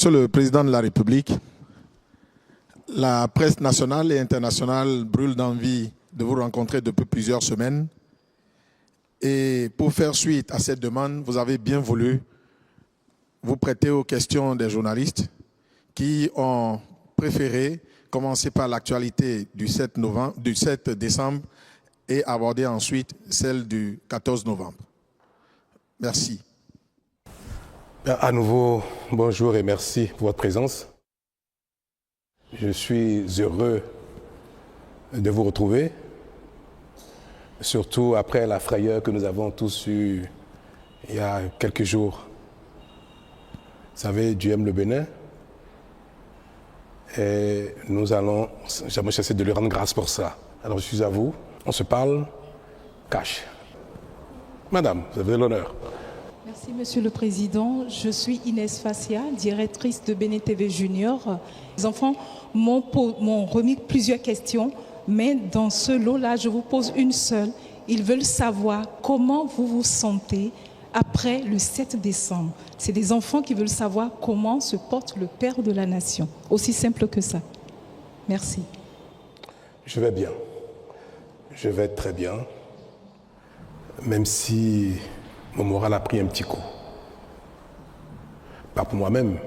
Monsieur le Président de la République, la presse nationale et internationale brûle d'envie de vous rencontrer depuis plusieurs semaines. Et pour faire suite à cette demande, vous avez bien voulu vous prêter aux questions des journalistes qui ont préféré commencer par l'actualité du 7 décembre et aborder ensuite celle du 14 novembre. Merci. À nouveau, bonjour et merci pour votre présence. Je suis heureux de vous retrouver, surtout après la frayeur que nous avons tous eue il y a quelques jours. Vous savez, Dieu aime le Bénin et nous allons jamais cesser de lui rendre grâce pour ça. Alors je suis à vous, on se parle cash. Madame, vous avez l'honneur. Merci Monsieur le Président. Je suis Inès Fassia, directrice de Bénin TV Junior. Les enfants m'ont remis plusieurs questions, mais dans ce lot-là, je vous pose une seule. Ils veulent savoir comment vous vous sentez après le 7 décembre. C'est des enfants qui veulent savoir comment se porte le Père de la Nation. Aussi simple que ça. Merci. Je vais bien. Je vais très bien. Même si mon moral a pris un petit coup. Pas pour moi-même,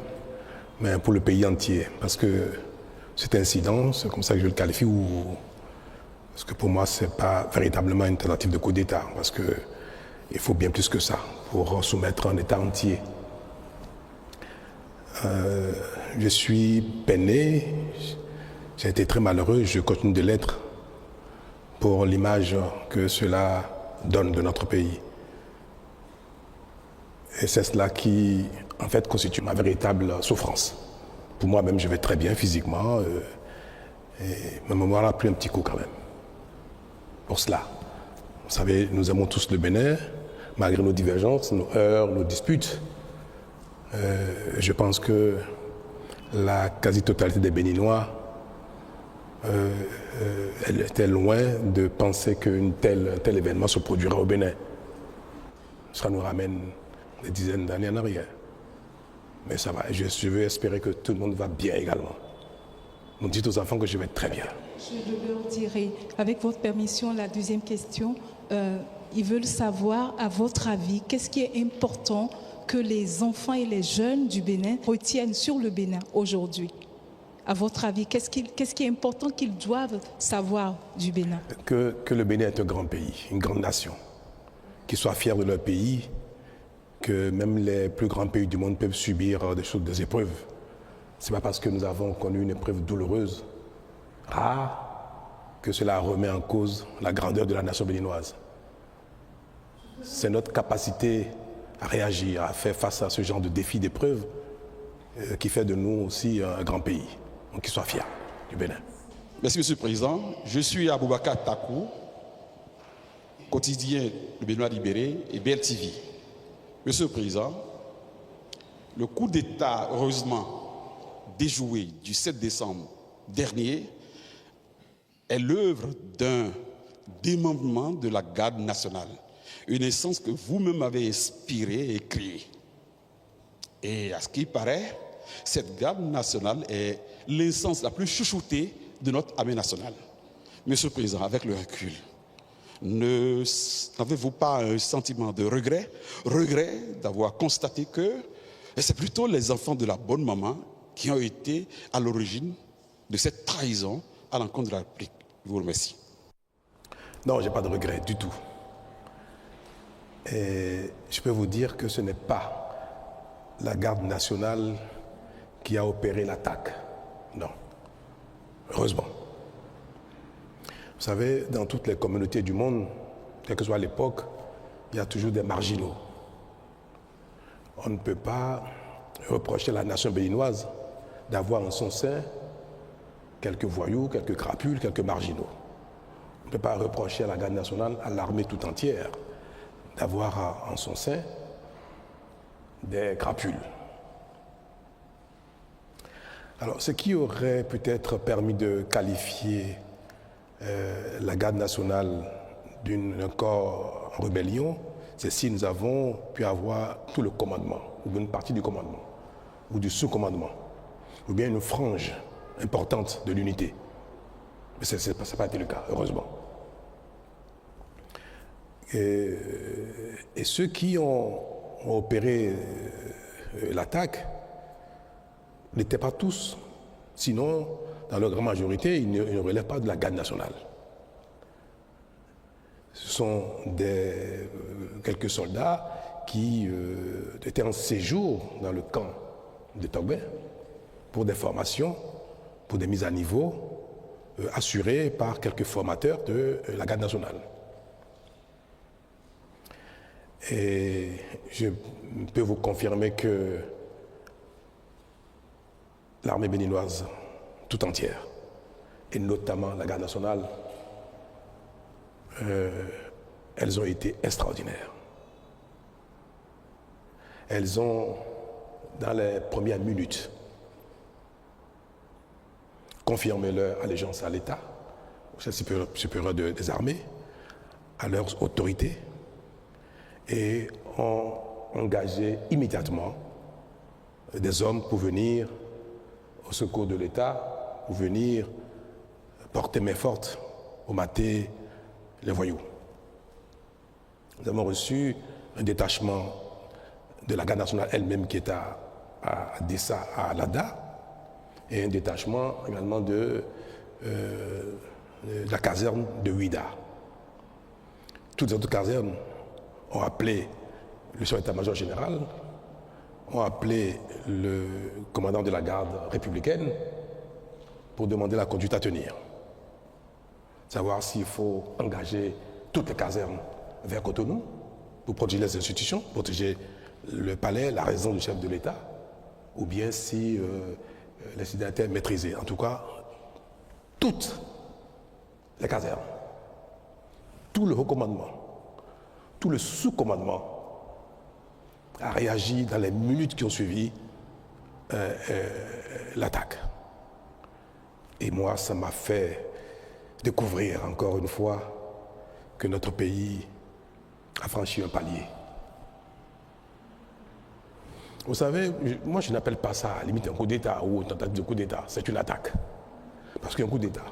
mais pour le pays entier. Parce que cet incident, c'est comme ça que je le qualifie, parce que pour moi, ce n'est pas véritablement une tentative de coup d'État. Parce qu'il faut bien plus que ça pour soumettre un État entier. Je suis peiné, j'ai été très malheureux, je continue de l'être pour l'image que cela donne de notre pays. Et c'est cela qui, en fait, constitue ma véritable souffrance. Pour moi-même, je vais très bien physiquement, et ma mémoire a pris un petit coup quand même. Pour cela. Vous savez, nous aimons tous le Bénin, malgré nos divergences, nos heurts, nos disputes. Je pense que la quasi-totalité des Béninois, elle était loin de penser qu'un tel événement se produirait au Bénin. Ça nous ramène des dizaines d'années en arrière. Mais ça va, je veux espérer que tout le monde va bien également. On dit aux enfants que je vais très bien. Je leur dirai, avec votre permission, la deuxième question. Ils veulent savoir, à votre avis, qu'est-ce qui est important que les enfants et les jeunes du Bénin retiennent sur le Bénin aujourd'hui? À votre avis, qu'est-ce qui est important qu'ils doivent savoir du Bénin? Que le Bénin est un grand pays, une grande nation. Qu'ils soient fiers de leur pays, que même les plus grands pays du monde peuvent subir des épreuves. Ce n'est pas parce que nous avons connu une épreuve douloureuse, rare, que cela remet en cause la grandeur de la nation béninoise. C'est notre capacité à réagir, à faire face à ce genre de défis, d'épreuves, qui fait de nous aussi un grand pays. Donc qu'ils soient fiers du Bénin. Merci Monsieur le Président. Je suis Aboubakar Takou, quotidien Le Béninois libéré et BLTV. Monsieur le Président, le coup d'État, heureusement, déjoué du 7 décembre dernier est l'œuvre d'un démembrement de la garde nationale, une essence que vous-même avez inspirée et créée. Et à ce qui paraît, cette garde nationale est l'essence la plus chouchoutée de notre armée nationale. Monsieur le Président, avec le recul, n'avez-vous pas un sentiment de regret d'avoir constaté que c'est plutôt les enfants de la bonne maman qui ont été à l'origine de cette trahison à l'encontre de la République? Je vous remercie. Non, je n'ai pas de regret du tout. Et je peux vous dire que ce n'est pas la garde nationale qui a opéré l'attaque. Non. Heureusement. Vous savez, dans toutes les communautés du monde, quelle que soit l'époque, il y a toujours des marginaux. On ne peut pas reprocher à la nation béninoise d'avoir en son sein quelques voyous, quelques crapules, quelques marginaux. On ne peut pas reprocher à la garde nationale, à l'armée tout entière, d'avoir en son sein des crapules. Alors, ce qui aurait peut-être permis de qualifier la garde nationale d'un corps en rébellion, c'est si nous avons pu avoir tout le commandement, ou une partie du commandement. ou du sous-commandement, ou bien une frange importante de l'unité. Mais ça n'a pas été le cas, heureusement. Et ceux qui ont opéré l'attaque n'étaient pas tous, sinon, dans leur grande majorité, ils ne relèvent pas de la garde nationale. Ce sont quelques soldats qui étaient en séjour dans le camp de Togbe pour des formations, pour des mises à niveau assurées par quelques formateurs de la garde nationale. Et je peux vous confirmer que l'armée béninoise tout entière, et notamment la garde nationale, elles ont été extraordinaires. Elles ont, dans les premières minutes, confirmé leur allégeance à l'État, au chef supérieur des armées, à leurs autorités, et ont engagé immédiatement des hommes pour venir au secours de l'État, pour venir porter main forte au mater les voyous. Nous avons reçu un détachement de la garde nationale elle-même qui est à Dessa, à Lada, et un détachement également de la caserne de Ouida. Toutes les autres casernes ont appelé le chef d'état-major général, ont appelé le commandant de la garde républicaine pour demander la conduite à tenir. Savoir s'il faut engager toutes les casernes vers Cotonou pour protéger les institutions, protéger le palais, la résidence du chef de l'État, ou bien si l'incident était maîtrisé. En tout cas, toutes les casernes, tout le recommandement, tout le sous-commandement a réagi dans les minutes qui ont suivi l'attaque. Et moi, ça m'a fait découvrir encore une fois que notre pays a franchi un palier. Vous savez, moi je n'appelle pas ça à la limite un coup d'État ou une tentative de coup d'État, c'est une attaque. Parce qu'un coup d'État,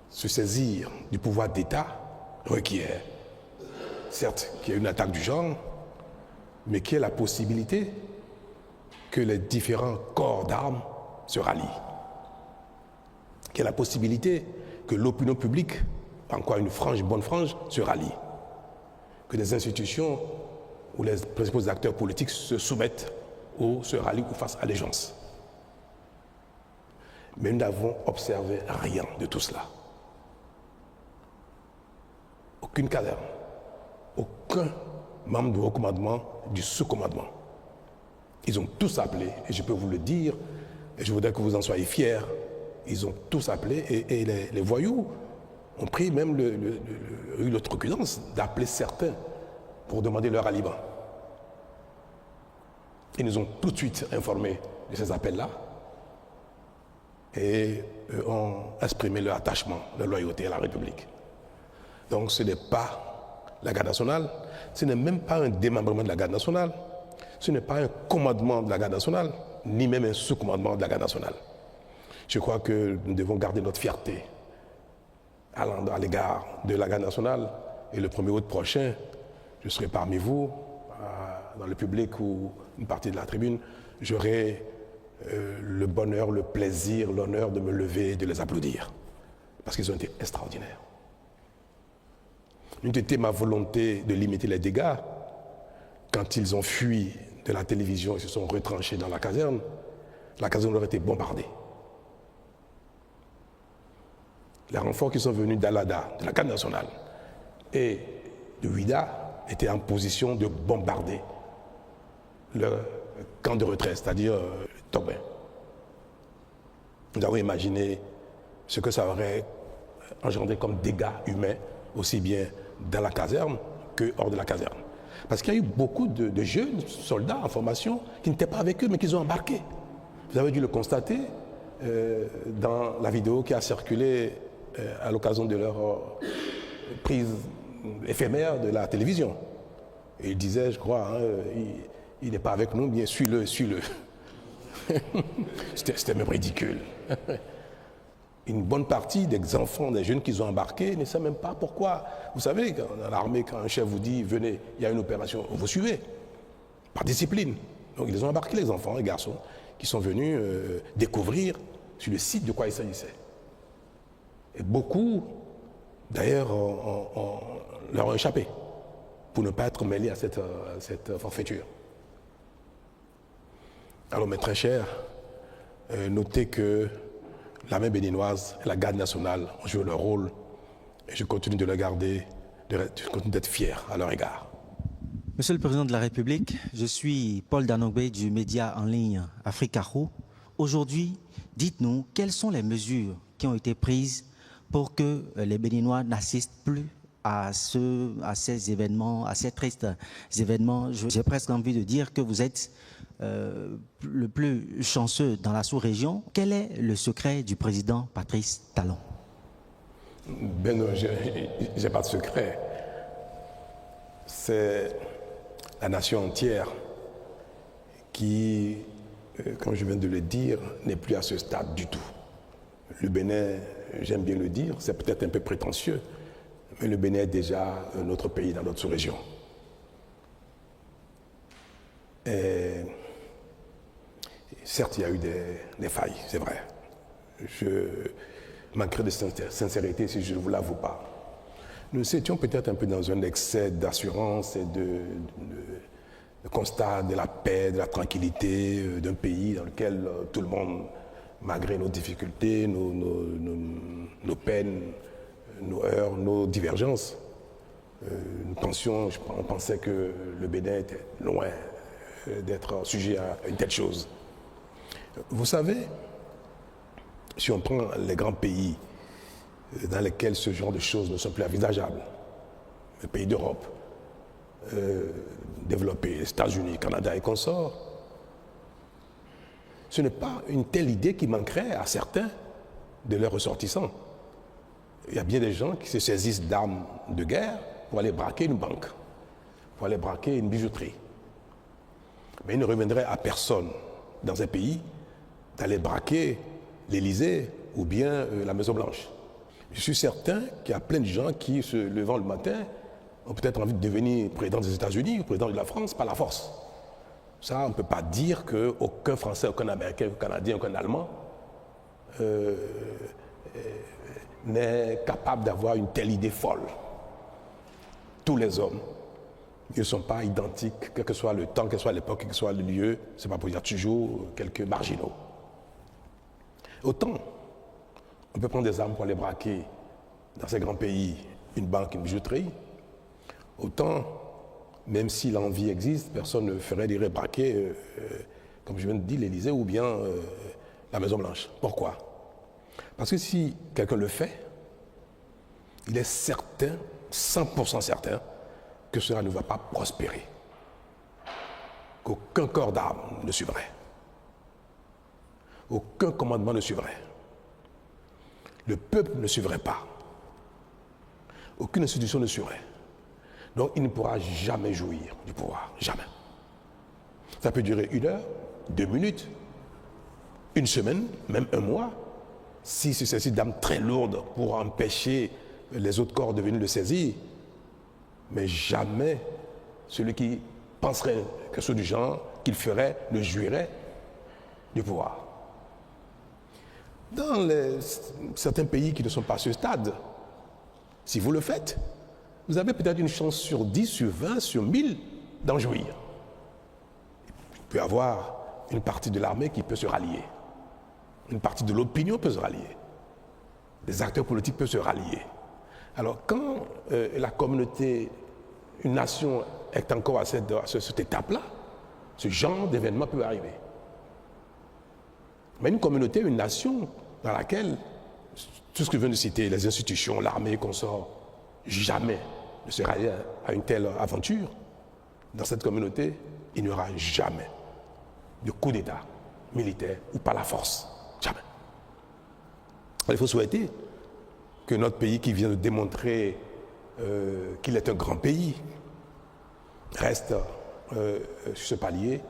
se saisir du pouvoir d'État requiert, certes, qu'il y ait une attaque du genre, mais qu'il y ait la possibilité que les différents corps d'armes se rallient. Qu'il y ait la possibilité que l'opinion publique, encore une bonne frange, se rallie. Que des institutions ou les principaux acteurs politiques se soumettent ou se rallient ou fassent allégeance. Mais nous n'avons observé rien de tout cela. Aucune caserne, aucun membre du recommandement, du sous-commandement. Ils ont tous appelé, et je peux vous le dire, et je voudrais que vous en soyez fiers, ils ont tous appelé, et les voyous ont pris même eu l'outrecuidance d'appeler certains pour demander leur ralliement. Ils nous ont tout de suite informés de ces appels-là et ont exprimé leur attachement, leur loyauté à la République. Donc ce n'est pas la garde nationale, ce n'est même pas un démembrement de la garde nationale, ce n'est pas un commandement de la garde nationale, ni même un sous-commandement de la garde nationale. Je crois que nous devons garder notre fierté à l'égard de la garde nationale. Et le 1er août prochain, je serai parmi vous, dans le public ou une partie de la tribune, j'aurai le bonheur, le plaisir, l'honneur de me lever et de les applaudir. Parce qu'ils ont été extraordinaires. Une était ma volonté de limiter les dégâts. Quand ils ont fui de la télévision et se sont retranchés dans la caserne leur a été bombardée. Les renforts qui sont venus d'Alada, de la garde nationale, et de Ouida étaient en position de bombarder le camp de retraite, c'est-à-dire Togbe. Nous avons imaginé ce que ça aurait engendré comme dégâts humains, aussi bien dans la caserne que hors de la caserne. Parce qu'il y a eu beaucoup de jeunes soldats en formation qui n'étaient pas avec eux, mais qui ont embarqué. Vous avez dû le constater dans la vidéo qui a circulé à l'occasion de leur prise éphémère de la télévision. Et il disait, je crois, il n'est pas avec nous, bien suis-le, suis-le. C'était même ridicule. Une bonne partie des enfants, des jeunes qu'ils ont embarqués ne savent même pas pourquoi. Vous savez, dans l'armée, quand un chef vous dit « venez, il y a une opération », vous suivez, par discipline. Donc ils ont embarqué les enfants, les garçons, qui sont venus découvrir sur le site de quoi il s'agissait. Et beaucoup, d'ailleurs, leur ont échappé pour ne pas être mêlés à cette forfaiture. Alors, mes très chers, notez que l'armée béninoise et la garde nationale ont joué leur rôle et je continue de le garder, je continue d'être fier à leur égard. Monsieur le Président de la République, je suis Paul Danogbe du média en ligne Africaro. Aujourd'hui, dites-nous quelles sont les mesures qui ont été prises pour que les Béninois n'assistent plus à ces événements, à ces tristes événements. J'ai presque envie de dire que vous êtes le plus chanceux dans la sous-région. Quel est le secret du président Patrice Talon? Ben non, je n'ai pas de secret. C'est la nation entière qui, comme je viens de le dire, n'est plus à ce stade du tout. Le Bénin, j'aime bien le dire, c'est peut-être un peu prétentieux, mais le Bénin est déjà un autre pays dans notre sous-région. Et certes, il y a eu des failles, c'est vrai. Je manquerais de sincérité si je ne vous l'avoue pas. Nous étions peut-être un peu dans un excès d'assurance et de constat de la paix, de la tranquillité d'un pays dans lequel tout le monde, malgré nos difficultés, nos peines, nos heurts, nos divergences, on pensait que le Bénin était loin d'être sujet à une telle chose. Vous savez, si on prend les grands pays dans lesquels ce genre de choses ne sont plus envisageables, les pays d'Europe développés, les États-Unis, Canada et consorts, ce n'est pas une telle idée qui manquerait à certains de leurs ressortissants. Il y a bien des gens qui se saisissent d'armes de guerre pour aller braquer une banque, pour aller braquer une bijouterie. Mais il ne reviendrait à personne dans un pays d'aller braquer l'Élysée ou bien la Maison-Blanche. Je suis certain qu'il y a plein de gens qui, se levant le matin, ont peut-être envie de devenir président des États-Unis ou président de la France par la force. Ça, on ne peut pas dire qu'aucun Français, aucun Américain, aucun Canadien, aucun Allemand n'est capable d'avoir une telle idée folle. Tous les hommes ne sont pas identiques, quel que soit le temps, quelle que soit l'époque, quel que soit le lieu. Ce n'est pas pour dire toujours quelques marginaux. Autant, on peut prendre des armes pour aller braquer dans ces grands pays une banque, une bijouterie. Autant, même si l'envie existe, personne ne ferait des braquer, comme je viens de dire, l'Élysée ou bien la Maison-Blanche. Pourquoi? Parce que si quelqu'un le fait, il est certain, 100% certain, que cela ne va pas prospérer. Qu'aucun corps d'armes ne suivrait. Aucun commandement ne suivrait. Le peuple ne suivrait pas. Aucune institution ne suivrait. Donc il ne pourra jamais jouir du pouvoir. Jamais. Ça peut durer 1 heure, 2 minutes, 1 semaine, même 1 mois, si c'est saisi d'armes très lourdes pour empêcher les autres corps de venir le saisir. Mais jamais celui qui penserait quelque chose du genre, qu'il ferait, ne jouirait du pouvoir. Dans certains pays qui ne sont pas à ce stade, si vous le faites, vous avez peut-être une chance sur 10, sur 20, sur 1000 d'en jouir. Il peut y avoir une partie de l'armée qui peut se rallier. Une partie de l'opinion peut se rallier. Les acteurs politiques peuvent se rallier. Alors quand la communauté, une nation est encore à cette étape-là, ce genre d'événement peut arriver. Mais une communauté, une nation dans laquelle tout ce que je viens de citer, les institutions, l'armée, consorts, jamais ne se rallie à une telle aventure, dans cette communauté, il n'y aura jamais de coup d'État militaire ou par la force. Jamais. Alors, il faut souhaiter que notre pays qui vient de démontrer qu'il est un grand pays reste sur ce palier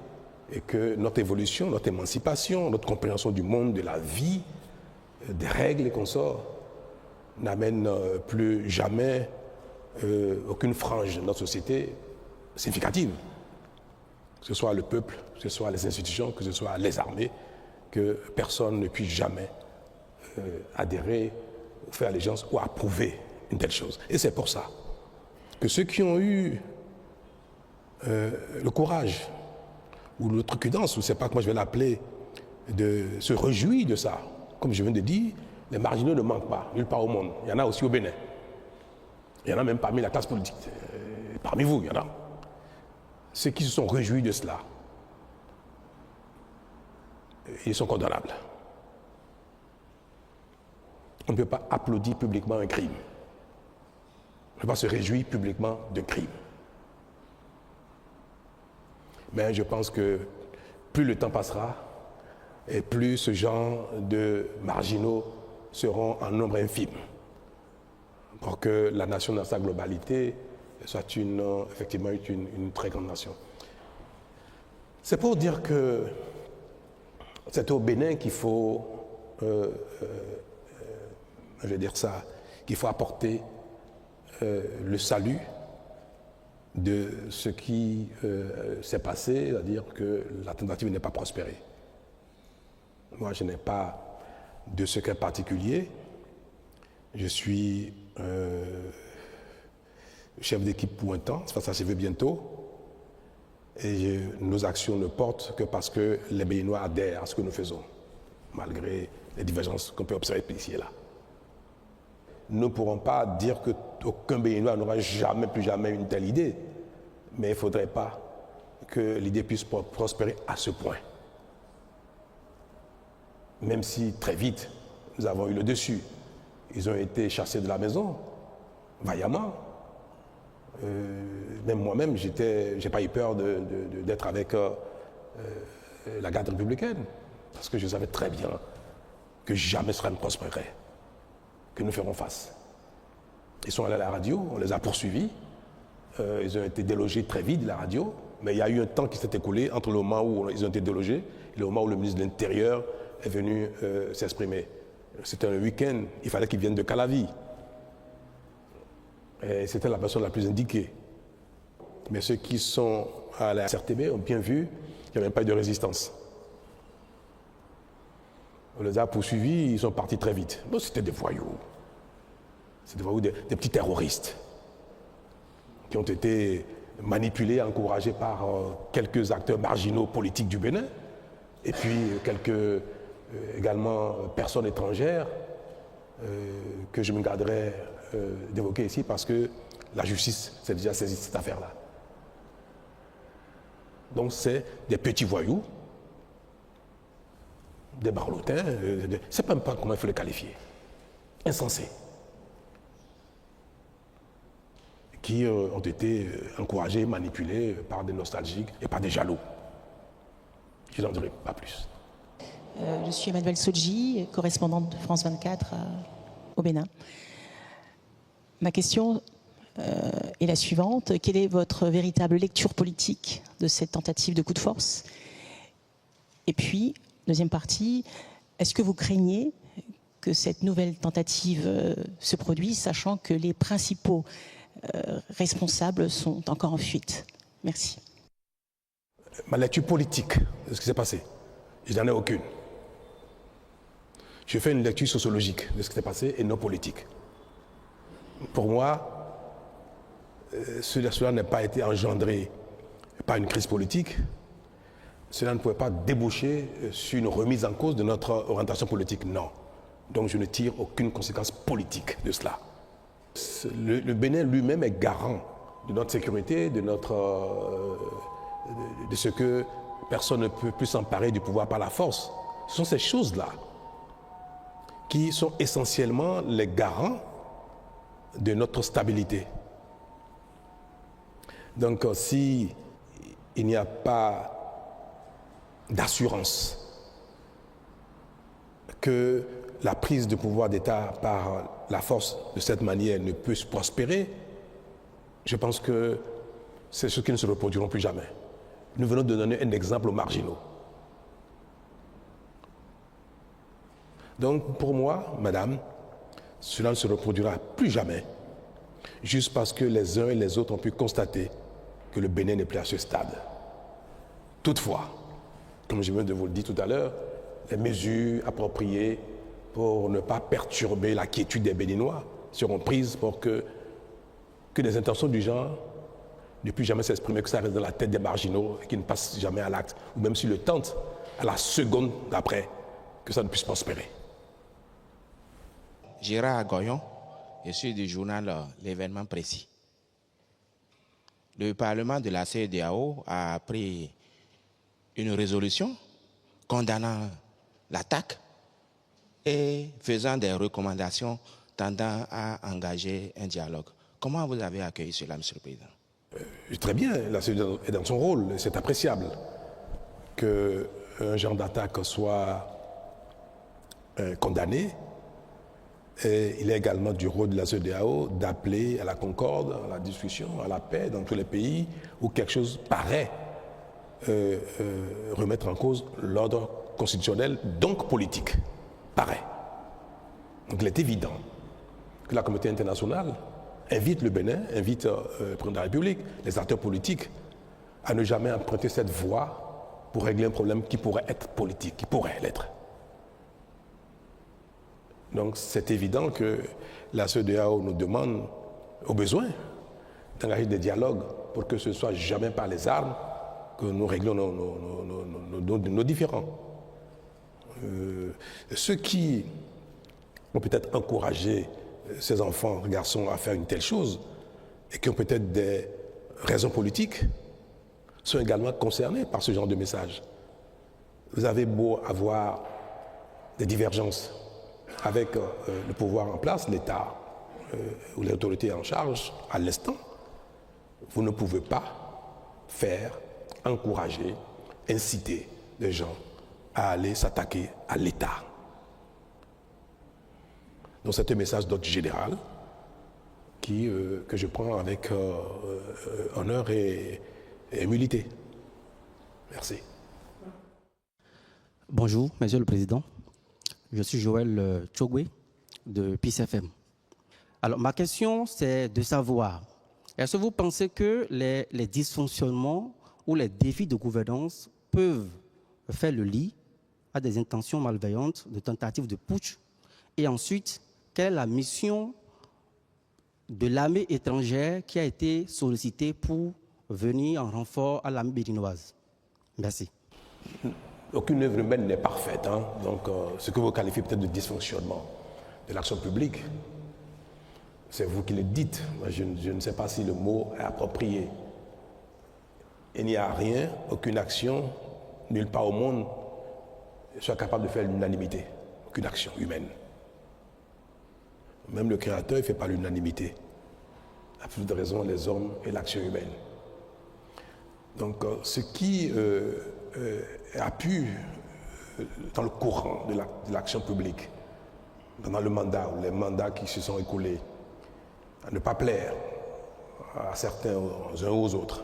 et que notre évolution, notre émancipation, notre compréhension du monde, de la vie, des règles et consorts n'amène plus jamais aucune frange de notre société significative. Que ce soit le peuple, que ce soit les institutions, que ce soit les armées, que personne ne puisse jamais adhérer, ou faire allégeance ou approuver une telle chose. Et c'est pour ça que ceux qui ont eu le courage ou l'outrecuidance, ou je ne sais pas comment je vais l'appeler, de se réjouir de ça, comme je viens de dire, les marginaux ne manquent pas, nulle part au monde. Il y en a aussi au Bénin. Il y en a même parmi la classe politique. Parmi vous, il y en a. Ceux qui se sont réjouis de cela, ils sont condamnables. On ne peut pas applaudir publiquement un crime. On ne peut pas se réjouir publiquement d'un crime. Mais je pense que plus le temps passera, et plus ce genre de marginaux seront en nombre infime, pour que la nation dans sa globalité soit effectivement une très grande nation. C'est pour dire que c'est au Bénin qu'il faut, je vais dire ça, qu'il faut apporter le salut de ce qui s'est passé, c'est-à-dire que la tentative n'est pas prospérée. Moi, je n'ai pas de secret particulier. Je suis chef d'équipe pour un temps, ça va s'achever bientôt. Et nos actions ne portent que parce que les Béninois adhèrent à ce que nous faisons, malgré les divergences qu'on peut observer ici et là. Nous ne pourrons pas dire qu'aucun Béninois n'aura jamais, plus jamais une telle idée, mais il ne faudrait pas que l'idée puisse prospérer à ce point. Même si très vite, nous avons eu le dessus. Ils ont été chassés de la maison, vaillamment. Même moi-même, j'ai pas eu peur d'être avec la garde républicaine, parce que je savais très bien que jamais cela ne prospérerait, que nous ferons face. Ils sont allés à la radio, on les a poursuivis, ils ont été délogés très vite de la radio, mais il y a eu un temps qui s'est écoulé entre le moment où ils ont été délogés et le moment où le ministre de l'Intérieur est venu s'exprimer. C'était un week-end, il fallait qu'ils viennent de Calavi. Et c'était la personne la plus indiquée. Mais ceux qui sont à la CRTB ont bien vu qu'il n'y avait pas eu de résistance. On les a poursuivis, ils sont partis très vite. Bon, c'était des voyous. C'était des voyous, des petits terroristes qui ont été manipulés, encouragés par quelques acteurs marginaux politiques du Bénin et puis quelques également personnes étrangères que je me garderai d'évoquer ici parce que la justice s'est déjà saisie de cette affaire-là. Donc c'est des petits voyous, des barlotins, je ne sais même pas comment il faut les qualifier, insensés, qui ont été encouragés, manipulés par des nostalgiques et par des jaloux. Je n'en dirai pas plus. Je suis Emmanuelle Sodji, correspondante de France 24 au Bénin. Ma question est la suivante. Quelle est votre véritable lecture politique de cette tentative de coup de force? Et puis, deuxième partie, est-ce que vous craignez que cette nouvelle tentative se produise, sachant que les principaux responsables sont encore en fuite? Merci. Ma lecture politique de ce qui s'est passé, je n'en ai aucune. Je fais une lecture sociologique de ce qui s'est passé et non politique. Pour moi, cela n'a pas été engendré par une crise politique. Cela ne pouvait pas déboucher sur une remise en cause de notre orientation politique. Non. Donc je ne tire aucune conséquence politique de cela. Le Bénin lui-même est garant de notre sécurité, de ce que personne ne peut plus s'emparer du pouvoir par la force. Ce sont ces choses-là qui sont essentiellement les garants de notre stabilité. Donc, si il n'y a pas d'assurance que la prise de pouvoir d'État par la force de cette manière ne peut se prospérer, je pense que c'est ce qui ne se reproduiront plus jamais. Nous venons de donner un exemple aux marginaux. Donc, pour moi, madame, cela ne se reproduira plus jamais, juste parce que les uns et les autres ont pu constater que le Bénin n'est plus à ce stade. Toutefois, comme je viens de vous le dire tout à l'heure, les mesures appropriées pour ne pas perturber la quiétude des Béninois seront prises pour que des intentions du genre ne puissent jamais s'exprimer, que ça reste dans la tête des marginaux et qu'ils ne passent jamais à l'acte, ou même s'ils le tentent, à la seconde d'après, que ça ne puisse prospérer. Gérard Goyon, je suis du journal L'événement précis. Le Parlement de la CEDEAO a pris une résolution condamnant l'attaque et faisant des recommandations tendant à engager un dialogue. Comment vous avez accueilli cela, Monsieur le Président? Très bien, la CEDEAO est dans son rôle, c'est appréciable qu'un genre d'attaque soit condamné. Et il est également du rôle de la CEDEAO d'appeler à la concorde, à la discussion, à la paix dans tous les pays où quelque chose paraît remettre en cause l'ordre constitutionnel, donc politique. Paraît. Donc il est évident que la communauté internationale invite le Bénin, invite le président de la République, les acteurs politiques, à ne jamais emprunter cette voie pour régler un problème qui pourrait être politique, qui pourrait l'être. Donc c'est évident que la CEDEAO nous demande, au besoin, d'engager des dialogues pour que ce ne soit jamais par les armes que nous réglons nos différends. Ceux qui ont peut-être encouragé ces enfants, garçons, à faire une telle chose et qui ont peut-être des raisons politiques sont également concernés par ce genre de message. Vous avez beau avoir des divergences avec le pouvoir en place, l'État ou les autorités en charge à l'instant, vous ne pouvez pas faire, encourager, inciter les gens à aller s'attaquer à l'État. Donc c'est un message d'ordre général que je prends avec honneur et humilité. Merci. Bonjour, Monsieur le Président. Je suis Joël Tchogwe de PIS FM. Alors, ma question, c'est de savoir, est-ce que vous pensez que les dysfonctionnements ou les défis de gouvernance peuvent faire le lit à des intentions malveillantes, de tentatives de putsch? Et ensuite, quelle est la mission de l'armée étrangère qui a été sollicitée pour venir en renfort à l'armée béninoise? Merci. Aucune œuvre humaine n'est parfaite. Hein? Donc, ce que vous qualifiez peut-être de dysfonctionnement de l'action publique, c'est vous qui le dites. Moi, je ne sais pas si le mot est approprié. Il n'y a rien, aucune action, nulle part au monde, soit capable de faire l'unanimité. Aucune action humaine. Même le Créateur ne fait pas l'unanimité. À plus de raison, les hommes et l'action humaine. Donc, ce qui a pu, dans le courant de l'action publique, pendant le mandat ou les mandats qui se sont écoulés, à ne pas plaire à certains, aux uns aux autres,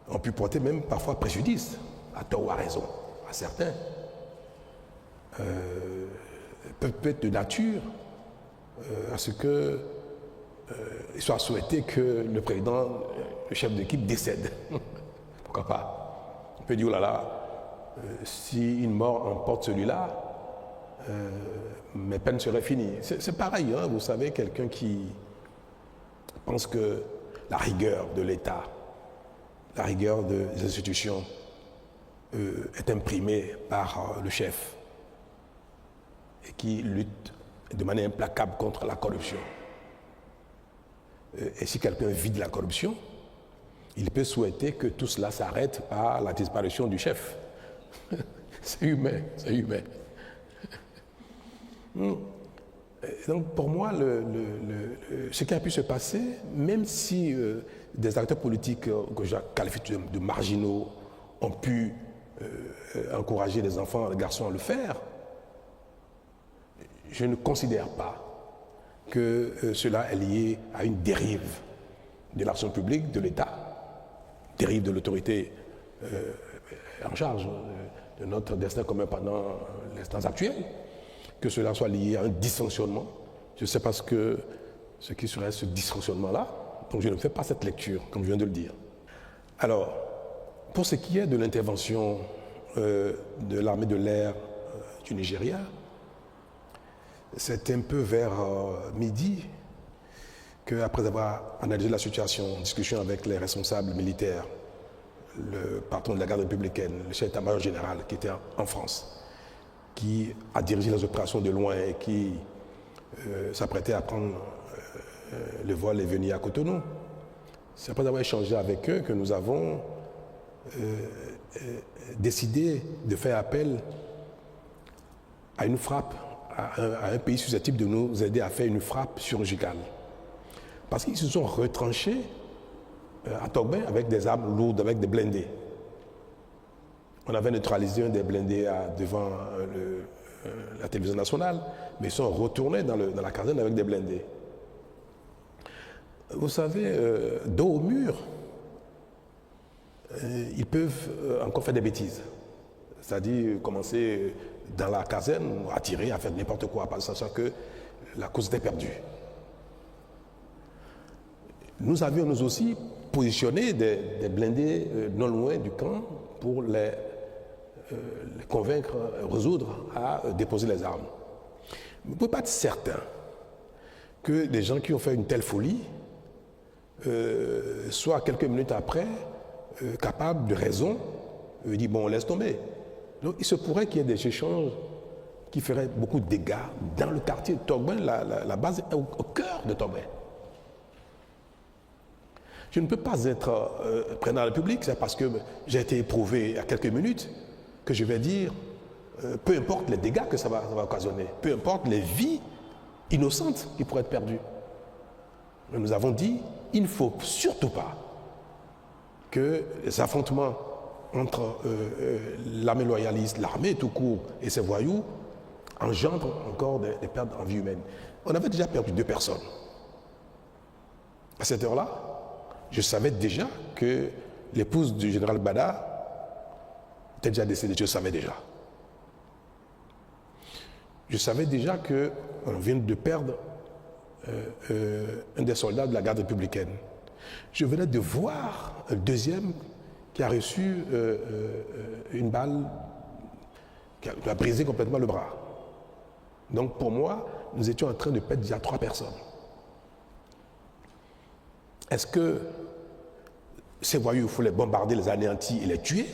ont pu porter même parfois préjudice, à tort ou à raison, à certains, peut être de nature à ce que il soit souhaité que le président, le chef d'équipe décède. Pourquoi pas? On peut dire, oh là là, si une mort emporte celui-là, mes peines seraient finies. C'est pareil, hein, vous savez, quelqu'un qui pense que la rigueur de l'État, la rigueur des institutions est imprimée par le chef et qui lutte de manière implacable contre la corruption. Et si quelqu'un vide la corruption, il peut souhaiter que tout cela s'arrête par la disparition du chef. C'est humain, c'est humain. Donc pour moi, ce qui a pu se passer, même si des acteurs politiques que je qualifie de marginaux ont pu encourager les enfants, les garçons à le faire, je ne considère pas que cela est lié à une dérive de l'action publique, de l'État, dérive de l'autorité en charge de notre destin commun pendant l'instant actuel, que cela soit lié à un dysfonctionnement. Je ne sais pas ce qui serait ce dysfonctionnement-là, donc je ne fais pas cette lecture, comme je viens de le dire. Alors, pour ce qui est de l'intervention de l'armée de l'air du Nigeria, c'est un peu vers midi qu'après avoir analysé la situation, en discussion avec les responsables militaires, le patron de la garde républicaine, le chef d'état-major général qui était en France, qui a dirigé les opérations de loin et qui s'apprêtait à prendre le vol et venir à Cotonou. C'est après avoir échangé avec eux que nous avons décidé de faire appel à une frappe, à un pays susceptible de nous aider à faire une frappe chirurgicale. Parce qu'ils se sont retranchés à Togben avec des armes lourdes, avec des blindés. On avait neutralisé un des blindés devant la télévision nationale, mais ils sont retournés dans la caserne avec des blindés. Vous savez, dos au mur, ils peuvent encore faire des bêtises. C'est-à-dire commencer dans la caserne à tirer, à faire n'importe quoi, sachant que la cause était perdue. Nous avions nous aussi positionné des blindés non loin du camp pour les convaincre, résoudre à déposer les armes. Vous ne pouvez pas être certain que des gens qui ont fait une telle folie soient quelques minutes après capables de raison, dire bon, laisse tomber. Donc il se pourrait qu'il y ait des échanges qui feraient beaucoup de dégâts dans le quartier de Togben, la base est au cœur de Togben. Je ne peux pas être président de la République, c'est parce que j'ai été éprouvé à quelques minutes que je vais dire, peu importe les dégâts que ça va occasionner, peu importe les vies innocentes qui pourraient être perdues. Mais nous avons dit, il ne faut surtout pas que les affrontements entre l'armée loyaliste, l'armée tout court et ces voyous engendrent encore des pertes en vie humaine. On avait déjà perdu 2 personnes. À cette heure-là, je savais déjà que l'épouse du général Bada était déjà décédée, je le savais déjà. Je savais déjà qu'on vient de perdre un des soldats de la garde républicaine. Je venais de voir un deuxième qui a reçu une balle qui a brisé complètement le bras. Donc pour moi, nous étions en train de perdre déjà 3 personnes. Est-ce que ces voyous, il faut les bombarder, les anéantir et les tuer?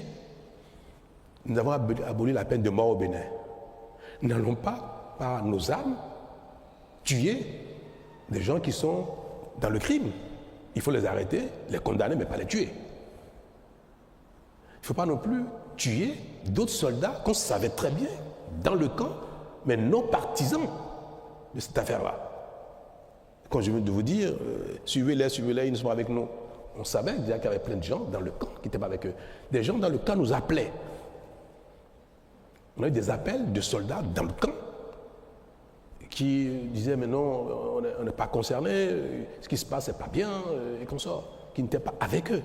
Nous avons aboli la peine de mort au Bénin. Nous n'allons pas, par nos armes, tuer des gens qui sont dans le crime. Il faut les arrêter, les condamner, mais pas les tuer. Il ne faut pas non plus tuer d'autres soldats qu'on savait très bien dans le camp, mais non partisans de cette affaire-là. Quand je viens de vous dire, suivez-les, ils sont avec nous. On savait déjà qu'il y avait plein de gens dans le camp qui n'étaient pas avec eux. Des gens dans le camp nous appelaient. On a eu des appels de soldats dans le camp qui disaient mais non, on n'est pas concernés, ce qui se passe c'est pas bien, et comme ça, qui n'étaient pas avec eux.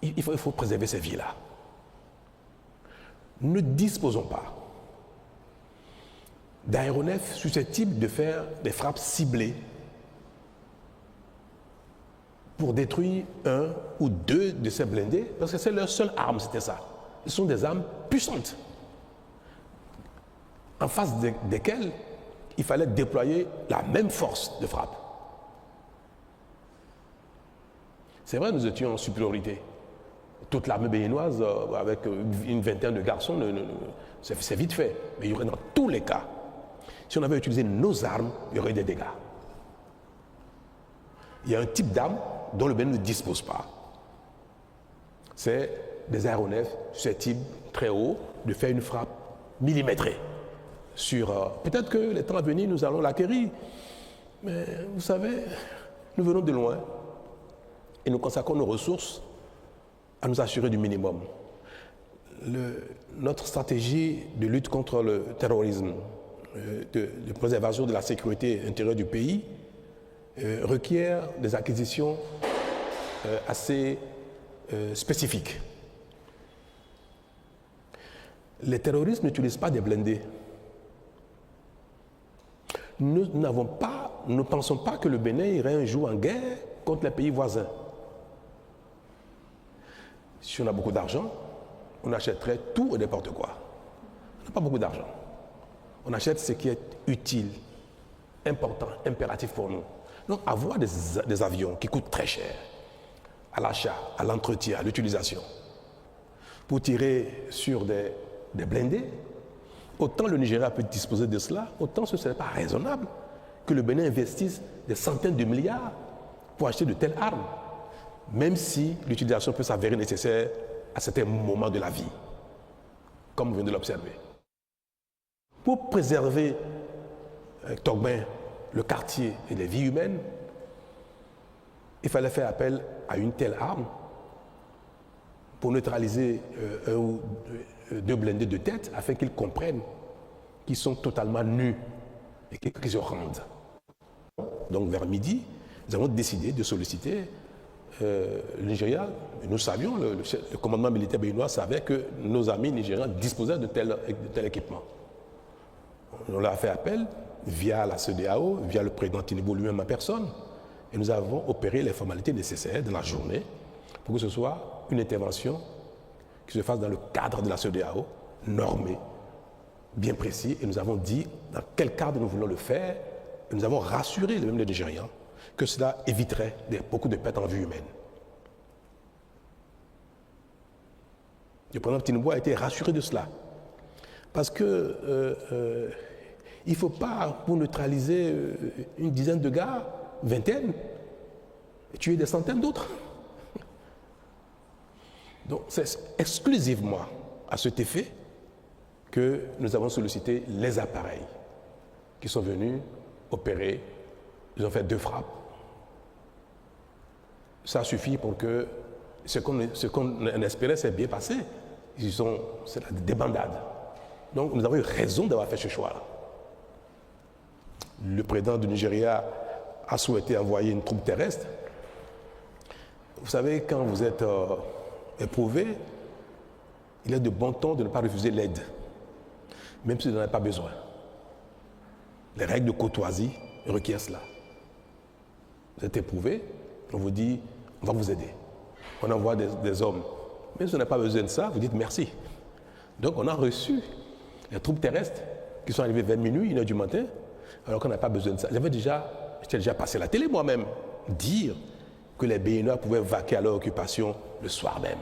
Il faut préserver ces vies-là. Ne disposons pas d'aéronefs susceptibles de faire des frappes ciblées pour détruire 1 ou 2 de ces blindés, parce que c'est leur seule arme, c'était ça. Ce sont des armes puissantes, en face desquelles il fallait déployer la même force de frappe. C'est vrai, nous étions en supériorité. Toute l'armée béninoise, avec une vingtaine de garçons, c'est vite fait. Mais il y aurait dans tous les cas, si on avait utilisé nos armes, il y aurait des dégâts. Il y a un type d'arme dont le Bénin ne dispose pas. C'est des aéronefs susceptibles, très haut, de faire une frappe millimétrée. Peut-être que les temps à venir, nous allons l'acquérir. Mais vous savez, nous venons de loin. Et nous consacrons nos ressources à nous assurer du minimum. Notre stratégie de lutte contre le terrorisme, de préservation de la sécurité intérieure du pays, requiert des acquisitions assez spécifique. Les terroristes n'utilisent pas des blindés. Nous ne pensons pas que le Bénin irait un jour en guerre contre les pays voisins. Si on a beaucoup d'argent, on achèterait tout et n'importe quoi. On n'a pas beaucoup d'argent. On achète ce qui est utile, important, impératif pour nous. Donc avoir des avions qui coûtent très cher, à l'achat, à l'entretien, à l'utilisation, pour tirer sur des blindés, autant le Nigeria peut disposer de cela, autant ce ne serait pas raisonnable que le Bénin investisse des centaines de milliards pour acheter de telles armes, même si l'utilisation peut s'avérer nécessaire à certains moments de la vie, comme vous venez de l'observer. Pour préserver Togben, le quartier et les vies humaines, il fallait faire appel à une telle arme pour neutraliser un ou deux blindés de tête afin qu'ils comprennent qu'ils sont totalement nus et qu'ils se rendent. Donc vers midi, nous avons décidé de solliciter le Nigeria. Nous savions, le commandement militaire béninois savait que nos amis nigérians disposaient de tel équipement. On leur a fait appel via la CEDEAO, via le président Tinubu lui-même en personne, et nous avons opéré les formalités nécessaires dans la journée pour que ce soit une intervention qui se fasse dans le cadre de la CEDEAO, normée, bien précis, et nous avons dit dans quel cadre nous voulons le faire, et nous avons rassuré même les Nigérians que cela éviterait beaucoup de pertes en vie humaine. Le président Tinubu a été rassuré de cela, parce que il ne faut pas, pour neutraliser une dizaine de gars, vingtaine, tuer des centaines d'autres. Donc c'est exclusivement à cet effet que nous avons sollicité les appareils qui sont venus opérer. Ils ont fait 2 frappes. Ça suffit pour que ce qu'on espérait s'est bien passé. C'est la débandade. Donc nous avons eu raison d'avoir fait ce choix-là. Le président du Nigeria a souhaité envoyer une troupe terrestre. Vous savez, quand vous êtes éprouvé, il est de bon ton de ne pas refuser l'aide, même si vous n'en avez pas besoin. Les règles de courtoisie requièrent cela. Vous êtes éprouvé, on vous dit, on va vous aider. On envoie des hommes. Même si vous n'avez pas besoin de ça, vous dites merci. Donc on a reçu les troupes terrestres qui sont arrivées vers minuit, 1h du matin, alors qu'on n'a pas besoin de ça. J'étais déjà passé à la télé moi-même, dire que les Béninois pouvaient vaquer à leur occupation le soir même.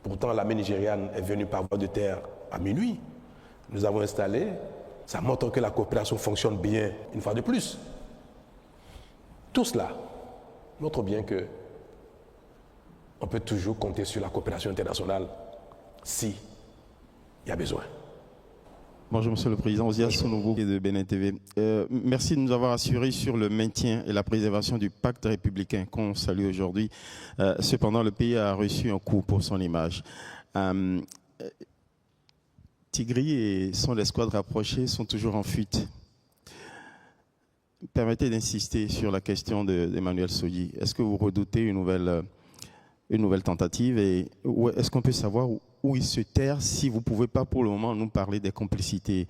Pourtant, l'armée nigériane est venue par voie de terre à minuit. Nous avons installé. Ça montre que la coopération fonctionne bien une fois de plus. Tout cela montre bien que on peut toujours compter sur la coopération internationale si il y a besoin. Bonjour Monsieur le Président, Ozias Sonovo de Bénin TV. Merci de nous avoir assuré sur le maintien et la préservation du pacte républicain qu'on salue aujourd'hui. Cependant, le pays a reçu un coup pour son image. Tigri et son escouade rapprochée sont toujours en fuite. Permettez d'insister sur la question d'Emmanuel Sodji. Est-ce que vous redoutez une nouvelle tentative et est-ce qu'on peut savoir où il se terre si vous ne pouvez pas pour le moment nous parler des complicités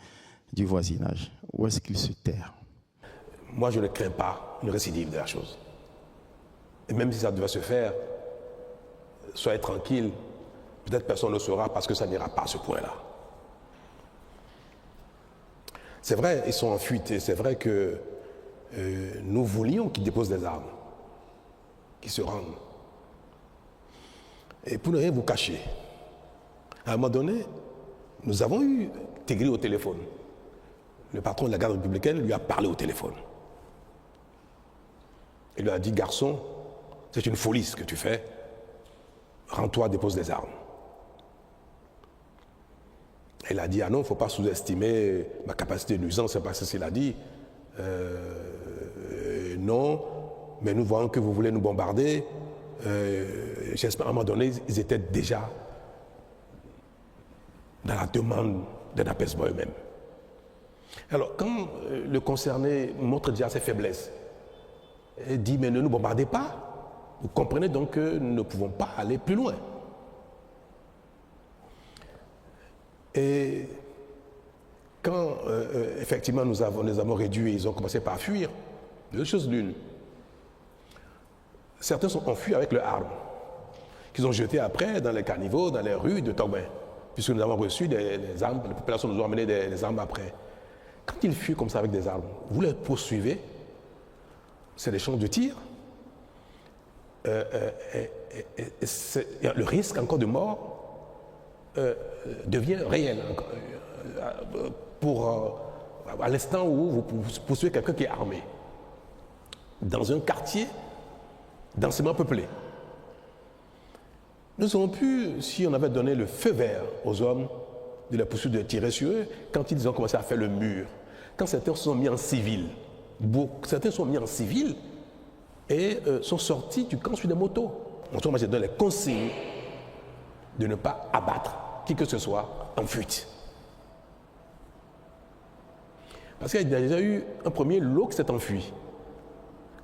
du voisinage? Où est-ce qu'il se terre? Moi, je ne crains pas une récidive de la chose. Et même si ça devait se faire, soyez tranquille, peut-être personne ne le saura parce que ça n'ira pas à ce point-là. C'est vrai, ils sont en fuite et c'est vrai que nous voulions qu'ils déposent des armes, qu'ils se rendent. Et pour ne rien vous cacher, à un moment donné, nous avons eu Tigri au téléphone. Le patron de la garde républicaine lui a parlé au téléphone. Il lui a dit, garçon, c'est une folie ce que tu fais. Rends-toi, dépose des armes. Il a dit, ah non, il ne faut pas sous-estimer ma capacité de nuisance, c'est pas ce qu'il a dit. Non, mais nous voyons que vous voulez nous bombarder. J'espère à un moment donné, ils étaient déjà dans la demande d'un apaisement eux-mêmes. Alors, quand le concerné montre déjà ses faiblesses, il dit, mais ne nous bombardez pas, Vous comprenez donc que nous ne pouvons pas aller plus loin. Et quand effectivement nous avons réduit, ils ont commencé par fuir, deux choses l'une. Certains ont fui avec leurs armes, qu'ils ont jetées après dans les caniveaux, dans les rues de Togben, puisque nous avons reçu des armes, la population nous a amené des armes après. Quand ils fuient comme ça avec des armes, vous les poursuivez, c'est des champs de tir, le risque encore de mort devient réel à l'instant où vous poursuivez quelqu'un qui est armé dans un quartier densément peuplé. Nous aurions pu, si on avait donné le feu vert aux hommes de la poursuite, de tirer sur eux, quand ils ont commencé à faire le mur, quand certains sont mis en civil, certains sont mis en civil et sont sortis du camp sur des motos. Moi, j'ai donné les consignes de ne pas abattre qui que ce soit en fuite. Parce qu'il y a déjà eu un premier lot qui s'est enfui.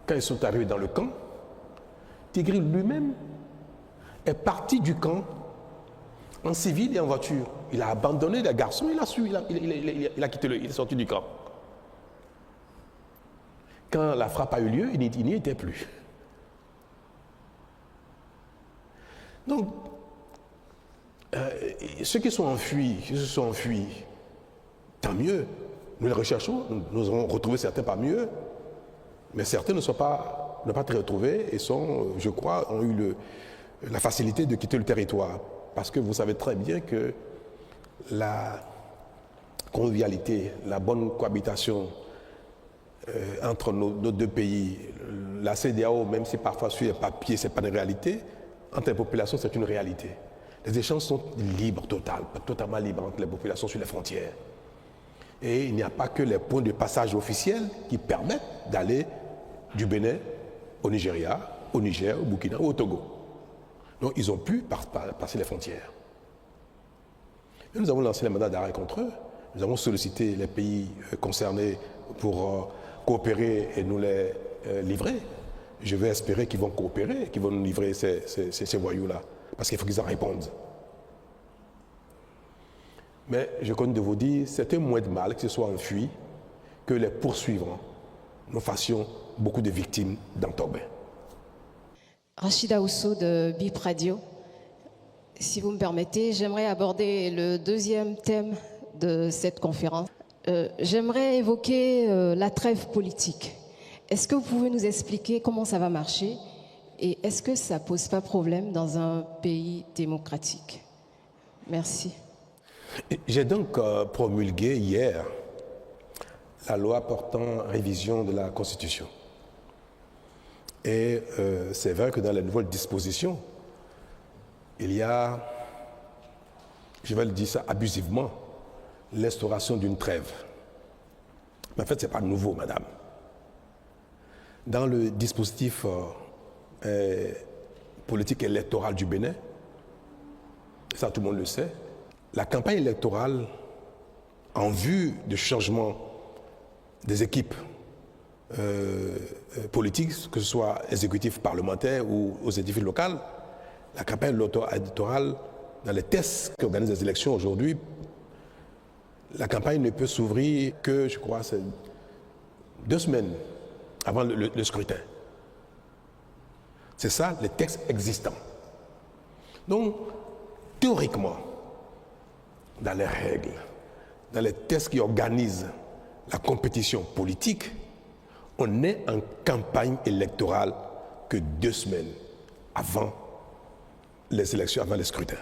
Quand ils sont arrivés dans le camp, Tigri lui-même est parti du camp en civil et en voiture. Il a abandonné les garçons, il a quitté il est sorti du camp. Quand la frappe a eu lieu, il n'y était plus. Donc, ceux qui se sont enfuis, tant mieux. Nous les recherchons, nous avons retrouvé certains parmi eux, mais certains ne pas été retrouvés et je crois, ont eu la facilité de quitter le territoire. Parce que vous savez très bien que la convivialité, la bonne cohabitation entre nos deux pays, la CEDEAO, même si parfois sur les papiers, ce n'est pas une réalité, entre les populations, c'est une réalité. Les échanges sont libres, totalement libres entre les populations sur les frontières. Et il n'y a pas que les points de passage officiels qui permettent d'aller du Bénin au Nigeria, au Niger, au Burkina ou au Togo. Donc ils ont pu passer les frontières. Et nous avons lancé les mandats d'arrêt contre eux. Nous avons sollicité les pays concernés pour coopérer et nous les livrer. Je vais espérer qu'ils vont coopérer, qu'ils vont nous livrer ces voyous-là. Parce qu'il faut qu'ils en répondent. Mais je compte de vous dire, c'était moins de mal que ce soit enfui que les poursuivants. Nous fassions beaucoup de victimes dans Togben. Rachida Ousso de BIP Radio. Si vous me permettez, j'aimerais aborder le deuxième thème de cette conférence. J'aimerais évoquer la trêve politique. Est-ce que vous pouvez nous expliquer comment ça va marcher et est-ce que ça ne pose pas problème dans un pays démocratique? Merci. J'ai donc promulgué hier la loi portant révision de la Constitution. Et c'est vrai que dans les nouvelles dispositions, il y a, je vais le dire ça abusivement, l'instauration d'une trêve. Mais en fait, ce n'est pas nouveau, madame. Dans le dispositif politique électoral du Bénin, ça tout le monde le sait, la campagne électorale en vue du changement des équipes politiques, que ce soit exécutif, parlementaire ou aux exécutifs locaux, la campagne électorale, dans les tests qui organisent les élections aujourd'hui, la campagne ne peut s'ouvrir que, je crois, c'est 2 semaines avant le scrutin. C'est ça, les textes existants. Donc, théoriquement, dans les règles, dans les tests qui organisent la compétition politique, on n'est en campagne électorale que 2 semaines avant les élections, avant les scrutins.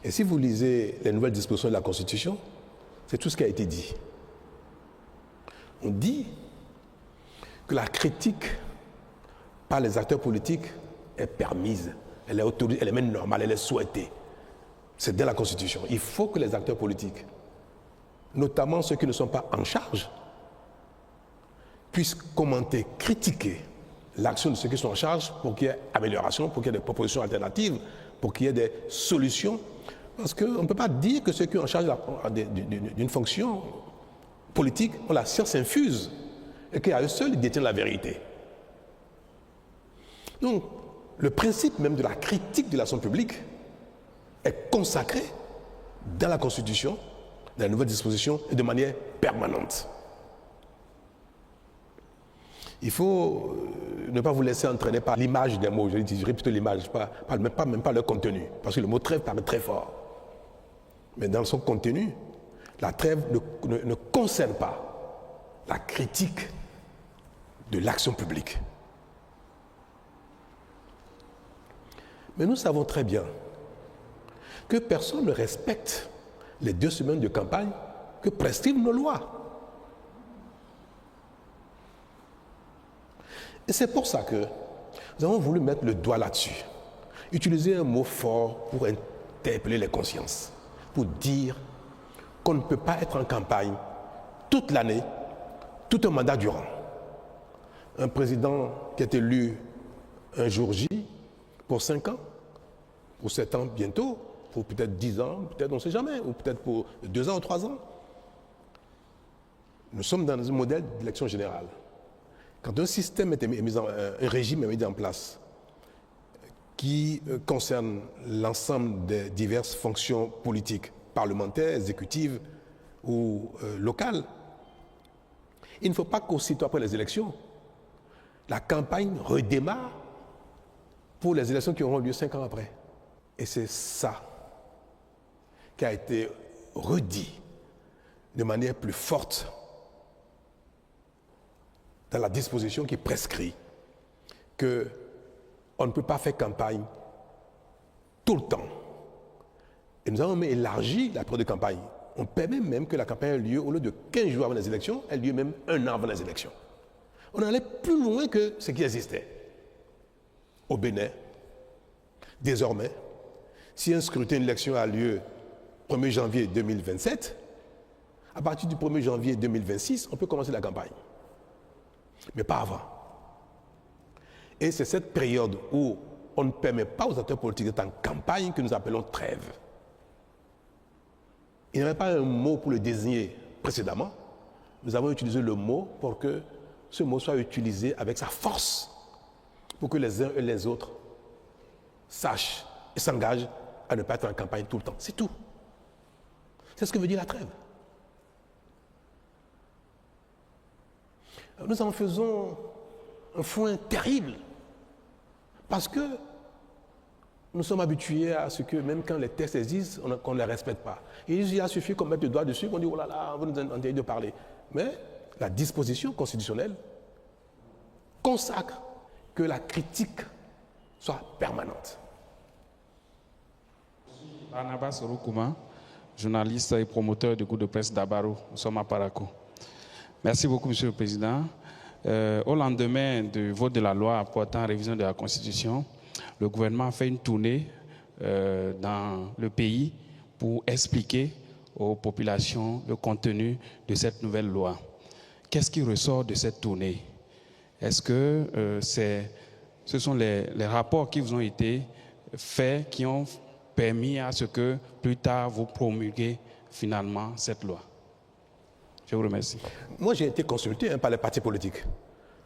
Et si vous lisez les nouvelles dispositions de la Constitution, c'est tout ce qui a été dit. On dit que la critique par les acteurs politiques est permise, elle est autorisée, elle est même normale, elle est souhaitée. C'est dans la Constitution. Il faut que les acteurs politiques, notamment ceux qui ne sont pas en charge, puissent commenter, critiquer l'action de ceux qui sont en charge pour qu'il y ait amélioration, pour qu'il y ait des propositions alternatives, pour qu'il y ait des solutions. Parce qu'on ne peut pas dire que ceux qui sont en charge d'une fonction politique ont la science infuse et qu'à eux seuls, ils détiennent la vérité. Donc, le principe même de la critique de l'action publique est consacré dans la Constitution, dans la nouvelle disposition et de manière permanente. Il faut ne pas vous laisser entraîner par l'image des mots. Je dirais plutôt l'image, même pas leur contenu. Parce que le mot trêve paraît très fort. Mais dans son contenu, la trêve ne concerne pas la critique de l'action publique. Mais nous savons très bien que personne ne respecte les 2 semaines de campagne que prescrivent nos lois. Et c'est pour ça que nous avons voulu mettre le doigt là-dessus. Utiliser un mot fort pour interpeller les consciences, pour dire qu'on ne peut pas être en campagne toute l'année, tout un mandat durant. Un président qui est élu un jour J pour 5 ans, pour 7 ans bientôt, pour peut-être 10 ans, peut-être on ne sait jamais, ou peut-être pour 2 ans ou 3 ans. Nous sommes dans un modèle d'élection générale. Quand un système un régime est mis en place qui concerne l'ensemble des diverses fonctions politiques, parlementaires, exécutives ou locales, il ne faut pas qu'aussitôt après les élections, la campagne redémarre pour les élections qui auront lieu 5 ans après. Et c'est ça qui a été redit de manière plus forte dans la disposition qui prescrit qu'on ne peut pas faire campagne tout le temps. Et nous avons même élargi la période de campagne. On permet même que la campagne ait lieu, au lieu de 15 jours avant les élections, elle ait lieu même 1 an avant les élections. On allait plus loin que ce qui existait. Au Bénin, désormais, si un scrutin d'élection a lieu 1er janvier 2027, à partir du 1er janvier 2026, on peut commencer la campagne. Mais pas avant. Et c'est cette période où on ne permet pas aux acteurs politiques d'être en campagne que nous appelons trêve. Il n'y avait pas un mot pour le désigner précédemment. Nous avons utilisé le mot pour que ce mot soit utilisé avec sa force, pour que les uns et les autres sachent et s'engagent à ne pas être en campagne tout le temps. C'est tout. C'est ce que veut dire la trêve. Nous en faisons un foin terrible parce que nous sommes habitués à ce que même quand les textes existent, qu'on ne les respecte pas. Et il a suffi qu'on mette le doigt dessus, qu'on dit « oh là là, on va nous interdire de parler ». Mais la disposition constitutionnelle consacre que la critique soit permanente. Barnabas Roukouma, journaliste et promoteur du groupe de presse d'Abaro, nous sommes à Parakou. Merci beaucoup, Monsieur le Président. Au lendemain du vote de la loi portant révision de la Constitution, le gouvernement a fait une tournée dans le pays pour expliquer aux populations le contenu de cette nouvelle loi. Qu'est-ce qui ressort de cette tournée? Est-ce que ce sont les rapports qui vous ont été faits qui ont permis à ce que plus tard vous promulguez finalement cette loi? Je vous remercie. Moi, j'ai été consulté par les partis politiques.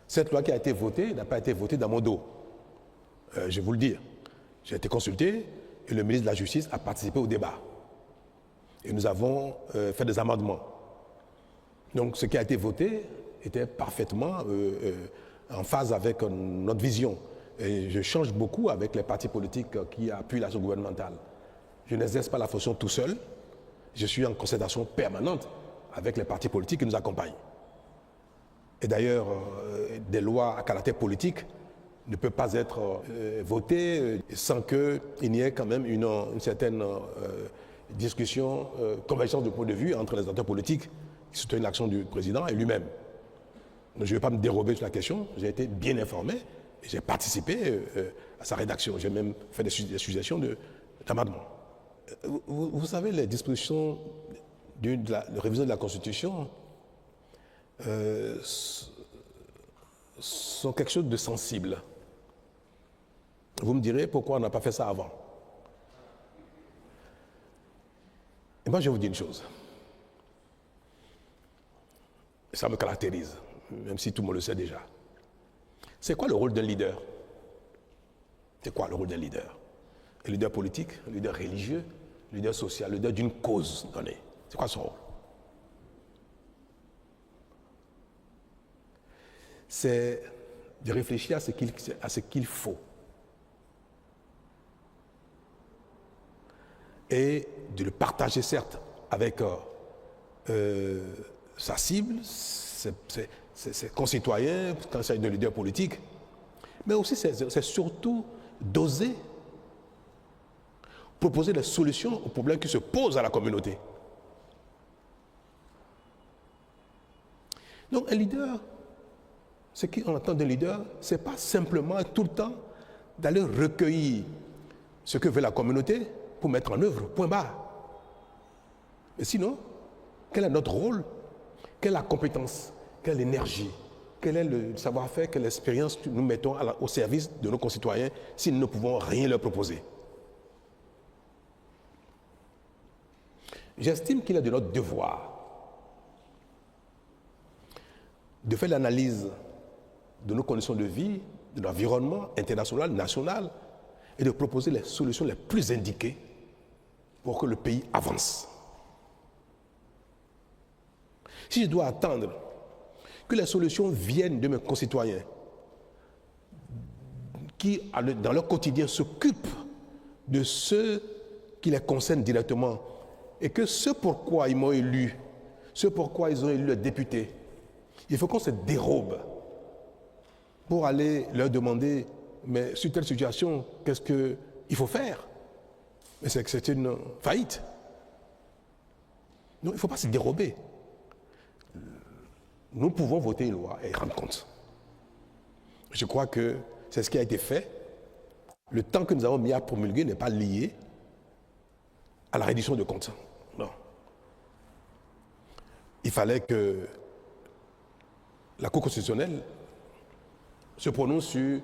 Cette loi qui a été votée n'a pas été votée dans mon dos. Je vais vous le dire. J'ai été consulté et le ministre de la Justice a participé au débat. Et nous avons fait des amendements. Donc, ce qui a été voté était parfaitement en phase avec notre vision. Et je change beaucoup avec les partis politiques qui appuient l'action gouvernementale. Je n'exerce pas la fonction tout seul. Je suis en concertation permanente avec les partis politiques qui nous accompagnent. Et d'ailleurs, des lois à caractère politique ne peuvent pas être votées sans qu'il n'y ait quand même une certaine discussion, convergence de point de vue entre les acteurs politiques qui soutiennent l'action du président et lui-même. Donc, je ne vais pas me dérober sur la question, j'ai été bien informé et j'ai participé à sa rédaction. J'ai même fait des suggestions d'amendements. Vous savez, les dispositions de la révision de la Constitution sont quelque chose de sensible. Vous me direz pourquoi on n'a pas fait ça avant. Et moi, je vais vous dire une chose. Et ça me caractérise, même si tout le monde le sait déjà. C'est quoi le rôle d'un leader? C'est quoi le rôle d'un leader? Un leader politique, un leader religieux, un leader social, un leader d'une cause donnée. C'est quoi son rôle? C'est de réfléchir à ce qu'il faut et de le partager certes avec sa cible, ses concitoyens, quand il s'agit de leaders politiques, mais aussi c'est surtout d'oser proposer des solutions aux problèmes qui se posent à la communauté. Donc un leader, ce qu'on entend d'un leader, ce n'est pas simplement tout le temps d'aller recueillir ce que veut la communauté pour mettre en œuvre, point barre. Mais sinon, quel est notre rôle? Quelle est la compétence? Quelle est l'énergie? Quel est le savoir-faire? Quelle expérience nous mettons au service de nos concitoyens si nous ne pouvons rien leur proposer? J'estime qu'il est de notre devoir de faire l'analyse de nos conditions de vie, de l'environnement international, national, et de proposer les solutions les plus indiquées pour que le pays avance. Si je dois attendre que les solutions viennent de mes concitoyens qui, dans leur quotidien, s'occupent de ceux qui les concernent directement et que ce pourquoi ils m'ont élu, ce pourquoi ils ont élu les députés, il faut qu'on se dérobe pour aller leur demander, mais sur telle situation, qu'est-ce qu'il faut faire? Mais c'est que c'est une faillite. Non, il ne faut pas se dérober. Nous pouvons voter une loi et rendre compte. Je crois que c'est ce qui a été fait. Le temps que nous avons mis à promulguer n'est pas lié à la reddition de comptes. Non. Il fallait que la Cour constitutionnelle se prononce sur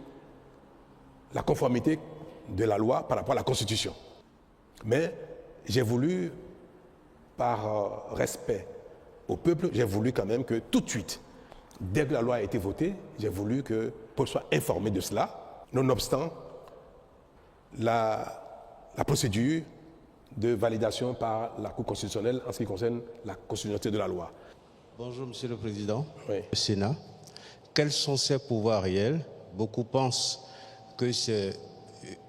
la conformité de la loi par rapport à la Constitution. Mais j'ai voulu, par respect au peuple, j'ai voulu quand même que tout de suite, dès que la loi a été votée, j'ai voulu que le peuple soit informé de cela, nonobstant la procédure de validation par la Cour constitutionnelle en ce qui concerne la constitutionnalité de la loi. Bonjour Monsieur le Président. Oui. Le Sénat. Quels sont ses pouvoirs réels? Beaucoup pensent que c'est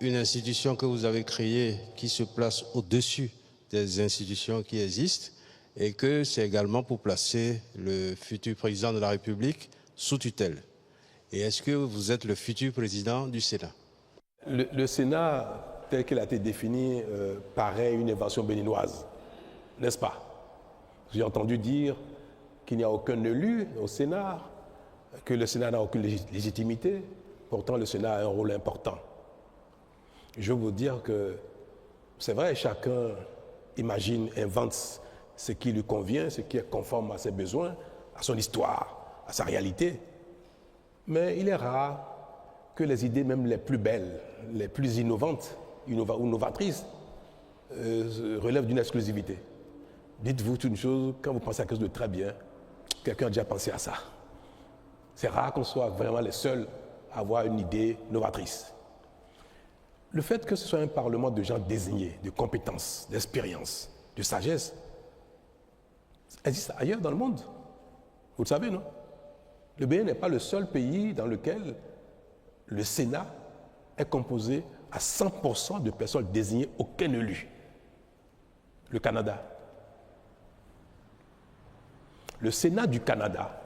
une institution que vous avez créée qui se place au-dessus des institutions qui existent et que c'est également pour placer le futur président de la République sous tutelle. Et est-ce que vous êtes le futur président du Sénat? Le Sénat, tel qu'il a été défini, paraît une invention béninoise, n'est-ce pas? J'ai entendu dire qu'il n'y a aucun élu au Sénat, que le Sénat n'a aucune légitimité. Pourtant, le Sénat a un rôle important. Je veux vous dire que c'est vrai, chacun imagine, invente ce qui lui convient, ce qui est conforme à ses besoins, à son histoire, à sa réalité. Mais il est rare que les idées même les plus belles, les plus innovantes ou novatrices relèvent d'une exclusivité. Dites-vous une chose, quand vous pensez à quelque chose de très bien, quelqu'un a déjà pensé à ça. C'est rare qu'on soit vraiment les seuls à avoir une idée novatrice. Le fait que ce soit un parlement de gens désignés, de compétences, d'expérience, de sagesse, existe ailleurs dans le monde. Vous le savez, non? Le Bénin n'est pas le seul pays dans lequel le Sénat est composé à 100% de personnes désignées, aucun élu. Le Canada. Le Sénat du Canada,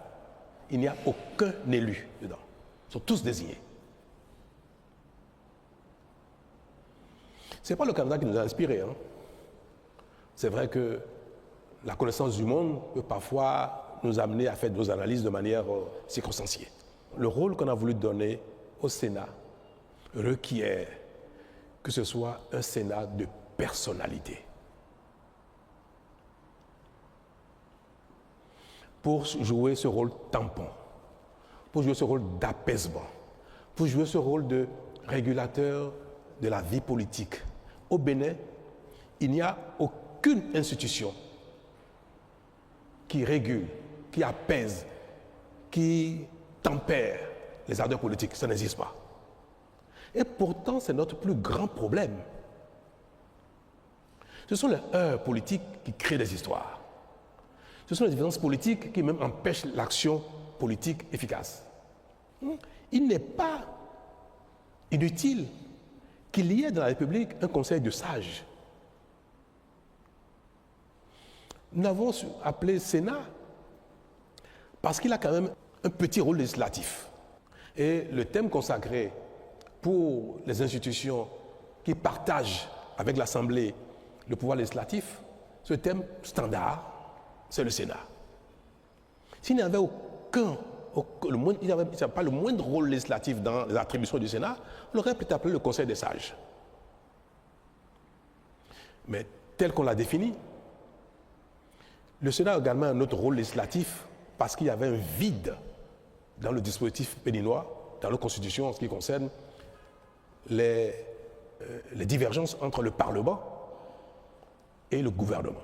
il n'y a aucun élu dedans. Ils sont tous désignés. Ce n'est pas le Canada qui nous a inspirés. Hein. C'est vrai que la connaissance du monde peut parfois nous amener à faire nos analyses de manière circonstanciée. Le rôle qu'on a voulu donner au Sénat requiert que ce soit un Sénat de personnalité. Pour jouer ce rôle tampon, pour jouer ce rôle d'apaisement, pour jouer ce rôle de régulateur de la vie politique. Au Bénin, il n'y a aucune institution qui régule, qui apaise, qui tempère les ardeurs politiques. Ça n'existe pas. Et pourtant, c'est notre plus grand problème. Ce sont les heurts politiques qui créent des histoires. Ce sont les différences politiques qui même empêchent l'action politique efficace. Il n'est pas inutile qu'il y ait dans la République un conseil de sages. Nous l'avons appelé Sénat parce qu'il a quand même un petit rôle législatif. Et le thème consacré pour les institutions qui partagent avec l'Assemblée le pouvoir législatif, ce thème standard, c'est le Sénat. S'il n'y avait pas le moindre rôle législatif dans les attributions du Sénat, on aurait peut-être appelé le Conseil des sages. Mais tel qu'on l'a défini, le Sénat a également un autre rôle législatif parce qu'il y avait un vide dans le dispositif béninois, dans la Constitution en ce qui concerne les divergences entre le Parlement et le gouvernement.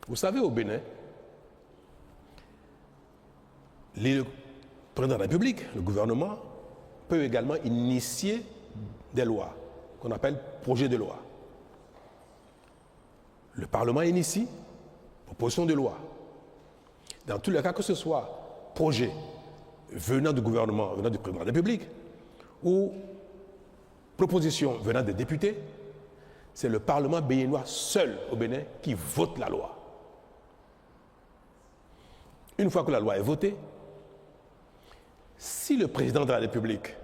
Vous savez, au Bénin, le président de la République, le gouvernement, peut également initier des lois qu'on appelle projets de loi. Le Parlement initie proposition de loi. Dans tous les cas, que ce soit projet venant du gouvernement, venant du président de la République, ou proposition venant des députés, c'est le Parlement béninois seul au Bénin qui vote la loi. Une fois que la loi est votée, si le président de la République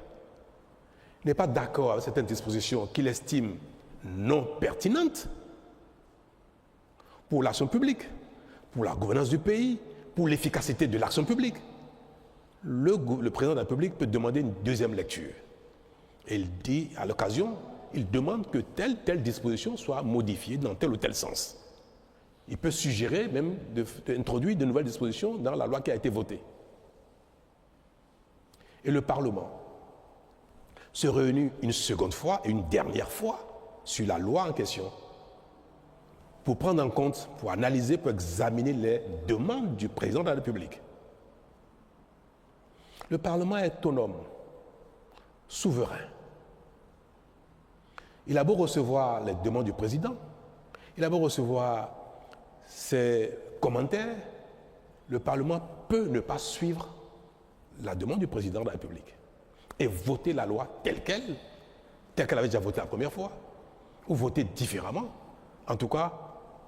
n'est pas d'accord avec certaines dispositions qu'il estime non pertinentes pour l'action publique, pour la gouvernance du pays, pour l'efficacité de l'action publique, le président de la République peut demander une deuxième lecture. Et il dit, à l'occasion, il demande que telle disposition soit modifiée dans tel ou tel sens. Il peut suggérer même d'introduire de nouvelles dispositions dans la loi qui a été votée. Et le Parlement se réunit une seconde fois et une dernière fois sur la loi en question pour prendre en compte, pour analyser, pour examiner les demandes du président de la République. Le Parlement est autonome, souverain. Il a beau recevoir les demandes du président, il a beau recevoir ses commentaires, le Parlement peut ne pas suivre la demande du président de la République et voter la loi telle qu'elle avait déjà voté la première fois, ou voter différemment. En tout cas,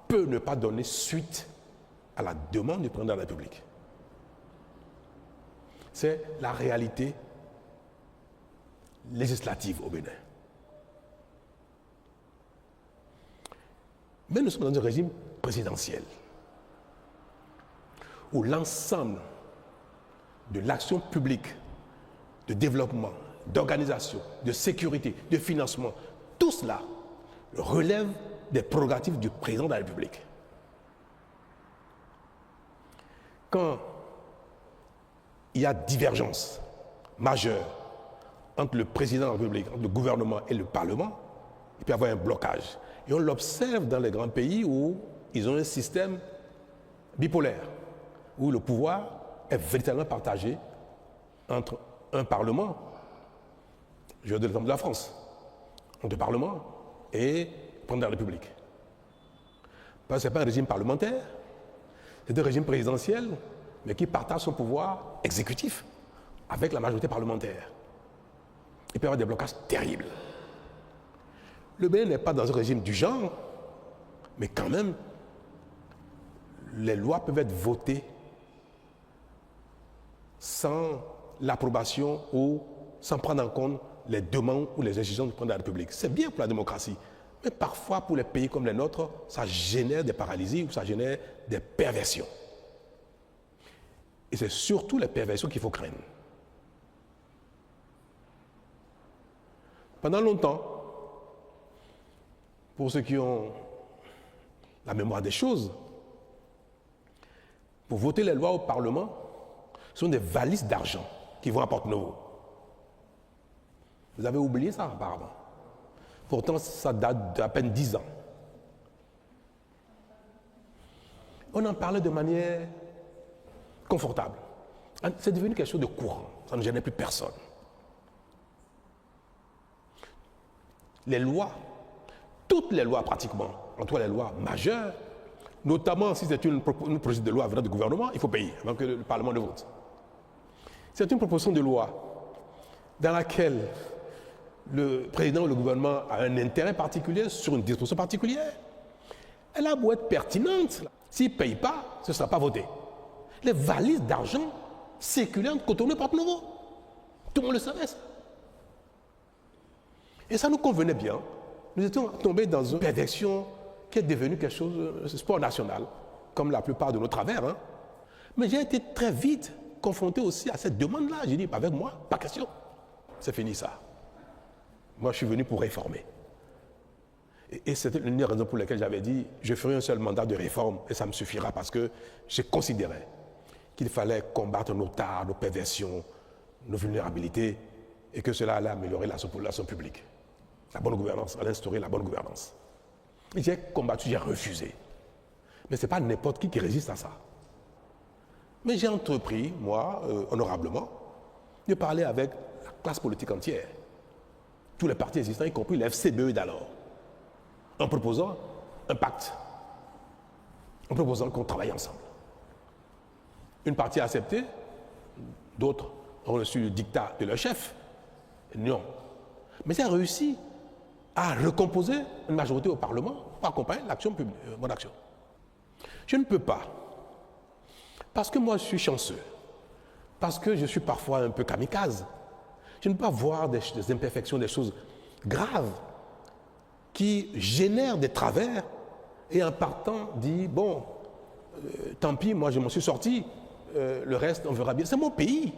peut ne pas donner suite à la demande du président de la République. C'est la réalité législative au Bénin. Mais nous sommes dans un régime présidentiel où l'ensemble de l'action publique, de développement, d'organisation, de sécurité, de financement, tout cela relève des prérogatives du président de la République. Quand il y a divergence majeure entre le président de la République, entre le gouvernement et le Parlement, il peut y avoir un blocage. Et on l'observe dans les grands pays où ils ont un système bipolaire, où le pouvoir est véritablement partagé entre un Parlement, je vais donner l'exemple de la France, entre le Parlement et le président de la République. Parce que ce n'est pas un régime parlementaire, c'est un régime présidentiel, mais qui partage son pouvoir exécutif avec la majorité parlementaire. Il peut y avoir des blocages terribles. Le Bénin n'est pas dans un régime du genre, mais quand même, les lois peuvent être votées sans l'approbation ou sans prendre en compte les demandes ou les exigences du président de la République. C'est bien pour la démocratie, mais parfois pour les pays comme les nôtres, ça génère des paralysies ou ça génère des perversions. Et c'est surtout les perversions qu'il faut craindre. Pendant longtemps, pour ceux qui ont la mémoire des choses, pour voter les lois au Parlement, ce sont des valises d'argent qui vont à Porte-Novo. Vous avez oublié ça apparemment. Pourtant, ça date d'à peine 10 ans. On en parlait de manière confortable. C'est devenu quelque chose de courant. Ça ne gênait plus personne. les lois, toutes les lois pratiquement, en tout cas les lois majeures, notamment si c'est une proposition de loi venant du gouvernement, il faut payer avant que le Parlement ne vote. C'est une proposition de loi dans laquelle le président ou le gouvernement a un intérêt particulier sur une disposition particulière. Elle a beau être pertinente, s'il ne paye pas, ce ne sera pas voté. Les valises d'argent circulaient entre Cotonou et Porto-Novo. Tout le monde le savait, ça. Et ça nous convenait bien. Nous étions tombés dans une perversion qui est devenue quelque chose de sport national, comme la plupart de nos travers. Hein. Mais j'ai été très vite confronté aussi à cette demande-là. J'ai dit, avec moi, pas question. C'est fini ça. Moi, je suis venu pour réformer. Et c'était l'une des raisons pour lesquelles j'avais dit, je ferai un seul mandat de réforme et ça me suffira parce que je considérais qu'il fallait combattre nos tares, nos perversions, nos vulnérabilités et que cela allait améliorer la population publique. La bonne gouvernance, allait instaurer la bonne gouvernance. Et j'ai combattu, j'ai refusé. Mais ce n'est pas n'importe qui résiste à ça. Mais j'ai entrepris, moi, honorablement, de parler avec la classe politique entière, tous les partis existants, y compris le FCBE d'alors, en proposant un pacte, en proposant qu'on travaille ensemble. Une partie a accepté, d'autres ont reçu le dictat de leur chef. Non. Mais j'ai réussi à recomposer une majorité au Parlement pour accompagner l'action publique, mon action. Je ne peux pas, parce que moi je suis chanceux, parce que je suis parfois un peu kamikaze, je ne peux pas voir des imperfections, des choses graves qui génèrent des travers et en partant dire bon, tant pis, moi je m'en suis sorti, le reste on verra bien. C'est mon pays.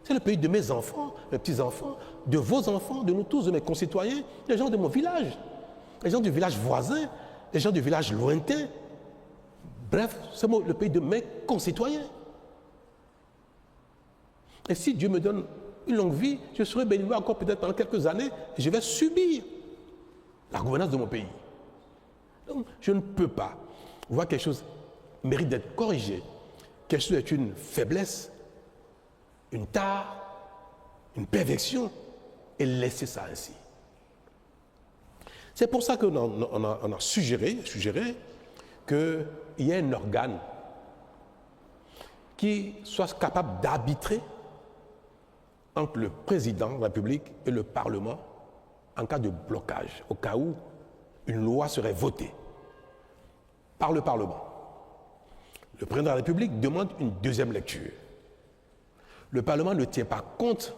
C'est le pays de mes enfants, mes petits-enfants, de vos enfants, de nous tous, de mes concitoyens, les gens de mon village, les gens du village voisin, les gens du village lointain. Bref, c'est le pays de mes concitoyens. Et si Dieu me donne une longue vie, je serai béni encore peut-être pendant quelques années et je vais subir la gouvernance de mon pays. Donc, je ne peux pas voir quelque chose mérite d'être corrigé, quelque chose est une faiblesse, une tare, une perversion, et laisser ça ainsi. C'est pour ça qu'on a suggéré qu'il y ait un organe qui soit capable d'arbitrer entre le président de la République et le Parlement en cas de blocage, au cas où une loi serait votée par le Parlement. Le président de la République demande une deuxième lecture. Le Parlement ne tient pas compte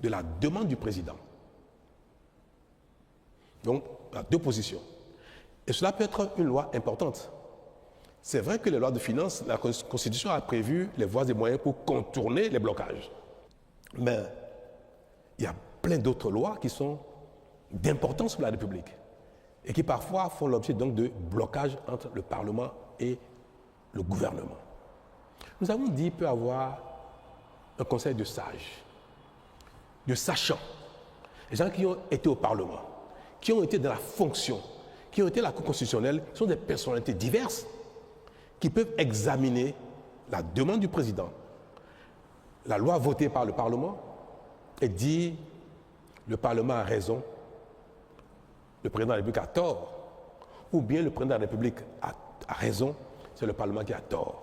de la demande du président. Donc, il y a deux positions. Et cela peut être une loi importante. C'est vrai que les lois de finances, la Constitution a prévu les voies et moyens pour contourner les blocages. Mais il y a plein d'autres lois qui sont d'importance pour la République et qui parfois font l'objet donc de blocages entre le Parlement et le gouvernement. Nous avons dit qu'il peut y avoir un conseil de sages, de sachants, les gens qui ont été au Parlement, qui ont été dans la fonction, qui ont été à la Cour constitutionnelle, sont des personnalités diverses qui peuvent examiner la demande du président, la loi votée par le Parlement et dire le Parlement a raison, le président de la République a tort, ou bien le président de la République a raison, c'est le Parlement qui a tort.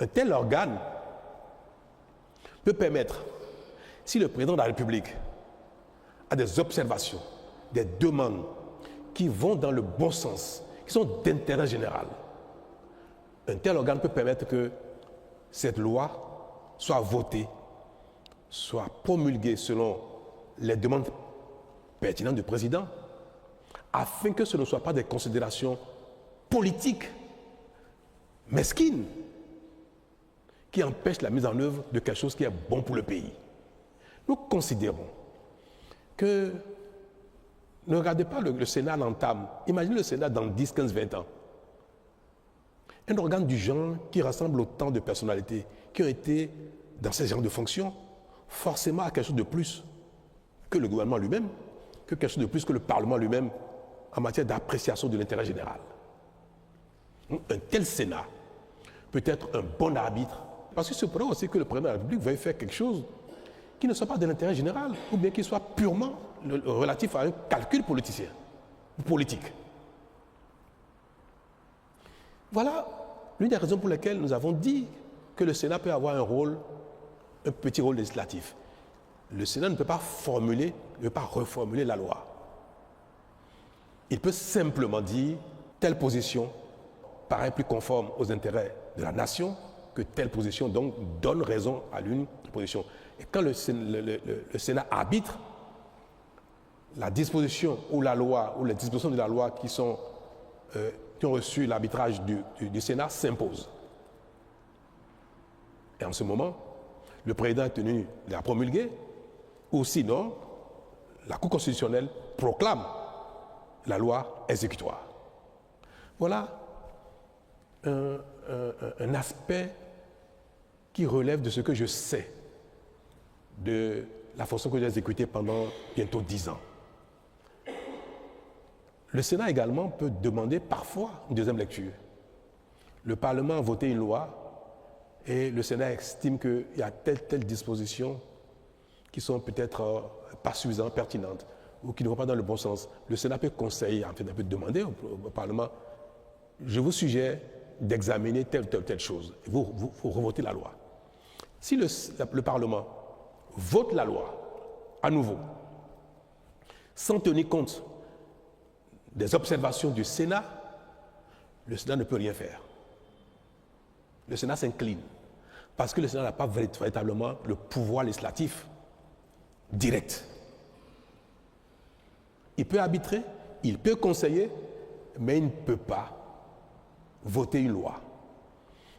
Un tel organe peut permettre, si le président de la République a des observations, des demandes qui vont dans le bon sens, qui sont d'intérêt général, un tel organe peut permettre que cette loi soit votée, soit promulguée selon les demandes pertinentes du président, afin que ce ne soit pas des considérations politiques, mesquines, qui empêchent la mise en œuvre de quelque chose qui est bon pour le pays. Nous considérons que, ne regardez pas le Sénat l'entame, imaginez le Sénat dans 10, 15, 20 ans. Un organe du genre qui rassemble autant de personnalités qui ont été dans ces genres de fonctions, forcément à quelque chose de plus que le gouvernement lui-même, que quelque chose de plus que le Parlement lui-même en matière d'appréciation de l'intérêt général. Un tel Sénat peut être un bon arbitre, parce que c'est pour aussi que le président de la République veuille faire quelque chose qui ne soit pas de l'intérêt général, ou bien qui soit purement relatif à un calcul politicien, ou politique. Voilà l'une des raisons pour lesquelles nous avons dit que le Sénat peut avoir un petit rôle législatif. Le Sénat ne peut pas reformuler la loi. Il peut simplement dire telle position paraît plus conforme aux intérêts de la nation que telle position donc donne raison à l'une position. Et quand le Sénat arbitre, la disposition ou la loi ou les dispositions de la loi qui ont reçu l'arbitrage du Sénat s'imposent. Et en ce moment, le président est tenu de la promulguer, ou sinon, la Cour constitutionnelle proclame la loi exécutoire. Voilà un aspect qui relève de ce que je sais de la fonction que j'ai exécutée pendant bientôt 10 ans. Le Sénat également peut demander parfois une deuxième lecture. Le Parlement a voté une loi et le Sénat estime qu'il y a telle disposition qui sont peut-être pas suffisamment pertinentes ou qui ne vont pas dans le bon sens. Le Sénat peut conseiller, en fait, peut demander au Parlement, je vous suggère d'examiner telle chose. Vous revotez la loi. Si le Parlement vote la loi à nouveau, sans tenir compte des observations du Sénat, le Sénat ne peut rien faire. Le Sénat s'incline parce que le Sénat n'a pas véritablement le pouvoir législatif direct. Il peut arbitrer, il peut conseiller, mais il ne peut pas voter une loi.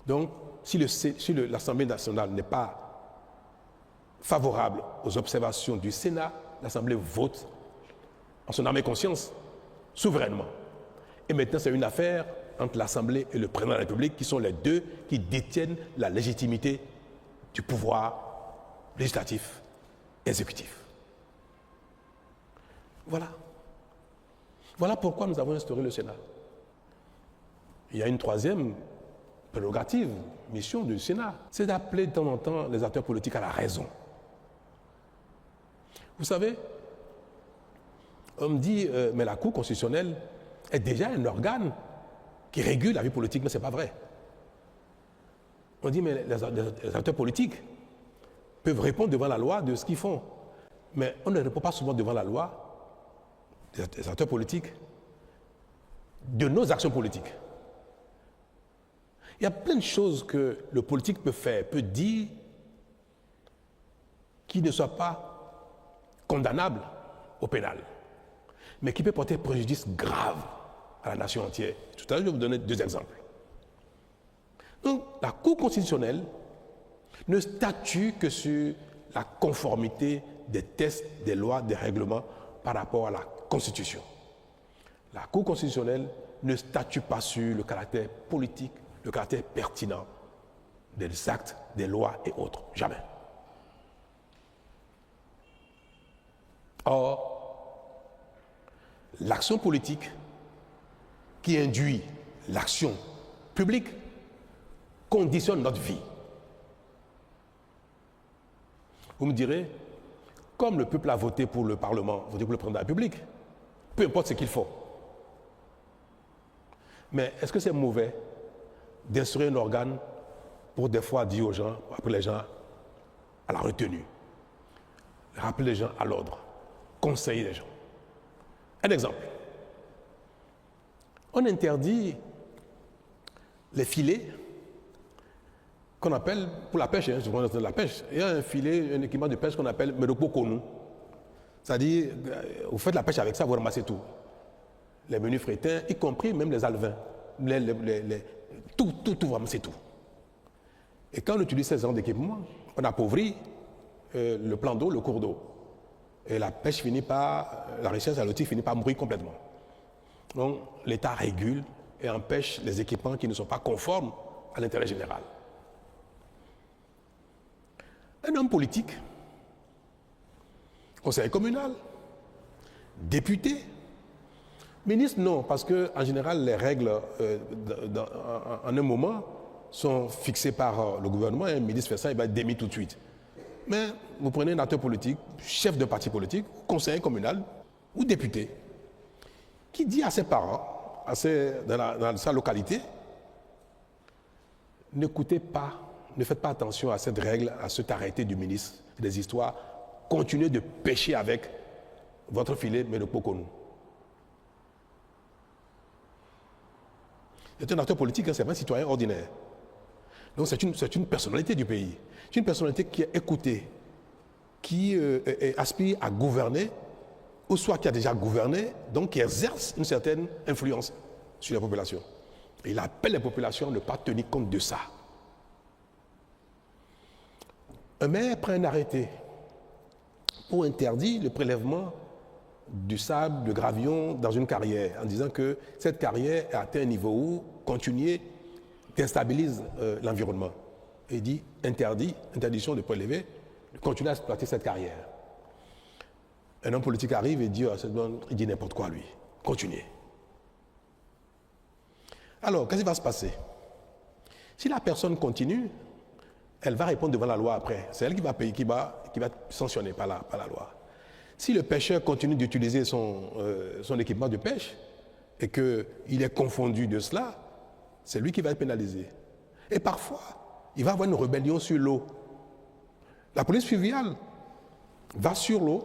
Donc, si l'Assemblée nationale n'est pas favorable aux observations du Sénat, l'Assemblée vote en son âme et conscience, souverainement. Et maintenant, c'est une affaire entre l'Assemblée et le président de la République, qui sont les deux qui détiennent la légitimité du pouvoir législatif et exécutif. Voilà. Voilà pourquoi nous avons instauré le Sénat. Il y a une troisième prérogative, mission du Sénat, c'est d'appeler de temps en temps les acteurs politiques à la raison. Vous savez, on me dit, mais la Cour constitutionnelle est déjà un organe qui régule la vie politique, mais ce n'est pas vrai. On dit, mais les acteurs politiques peuvent répondre devant la loi de ce qu'ils font. Mais on ne répond pas souvent devant la loi, des acteurs politiques, de nos actions politiques. Il y a plein de choses que le politique peut faire, peut dire, qui ne soient pas condamnables au pénal, mais qui peut porter préjudice grave à la nation entière. Tout à l'heure, je vais vous donner 2 exemples. Donc, la Cour constitutionnelle ne statue que sur la conformité des textes, des lois, des règlements par rapport à la Constitution. La Cour constitutionnelle ne statue pas sur le caractère politique, le caractère pertinent des actes, des lois et autres. Jamais. Or, l'action politique qui induit l'action publique conditionne notre vie. Vous me direz, comme le peuple a voté pour le Parlement, voté pour le président de la République, peu importe ce qu'il faut. Mais est-ce que c'est mauvais d'instruire un organe pour des fois dire aux gens, appeler les gens à la retenue, rappeler les gens à l'ordre, conseiller les gens? Un exemple. On interdit les filets qu'on appelle, pour la pêche, je prends la pêche, il y a un filet, un équipement de pêche qu'on appelle Medoko Konou. C'est-à-dire, vous faites la pêche avec ça, vous ramassez tout. Les menus frétins, y compris même les alevins. Tout, vous ramassez tout. Et quand on utilise ces genres d'équipements, on appauvrit le plan d'eau, le cours d'eau. Et la pêche finit par, la recherche halieutique finit par mourir complètement. Donc, l'État régule et empêche les équipements qui ne sont pas conformes à l'intérêt général. Un homme politique, conseiller communal, député, ministre, non, parce qu'en général, les règles en un moment sont fixées par le gouvernement et un ministre fait ça, il va être démis tout de suite. Mais vous prenez un acteur politique, chef de parti politique, conseiller communal ou député, qui dit à ses parents, dans sa localité, n'écoutez pas, ne faites pas attention à cette règle, à cet arrêté du ministre des Histoires, continuez de pêcher avec votre filet, mais ne poconou. C'est un acteur politique, hein, c'est pas un citoyen ordinaire. Donc c'est une personnalité du pays. C'est une personnalité qui est écoutée, qui aspire à gouverner, ou soit qui a déjà gouverné, donc qui exerce une certaine influence sur la population. Et il appelle les populations à ne pas tenir compte de ça. Un maire prend un arrêté pour interdire le prélèvement du sable, de gravillon dans une carrière, en disant que cette carrière a atteint un niveau où continuer déstabilise l'environnement. Et il dit interdiction de prélever, de continuer à exploiter cette carrière. Un homme politique arrive et dit, il dit n'importe quoi lui, continuez. Alors, qu'est-ce qui va se passer? Si la personne continue, elle va répondre devant la loi après. C'est elle qui va payer, qui va sanctionner par la loi. Si le pêcheur continue d'utiliser son équipement de pêche et qu'il est confondu de cela, c'est lui qui va être pénalisé. Et parfois, il va y avoir une rébellion sur l'eau. La police fluviale va sur l'eau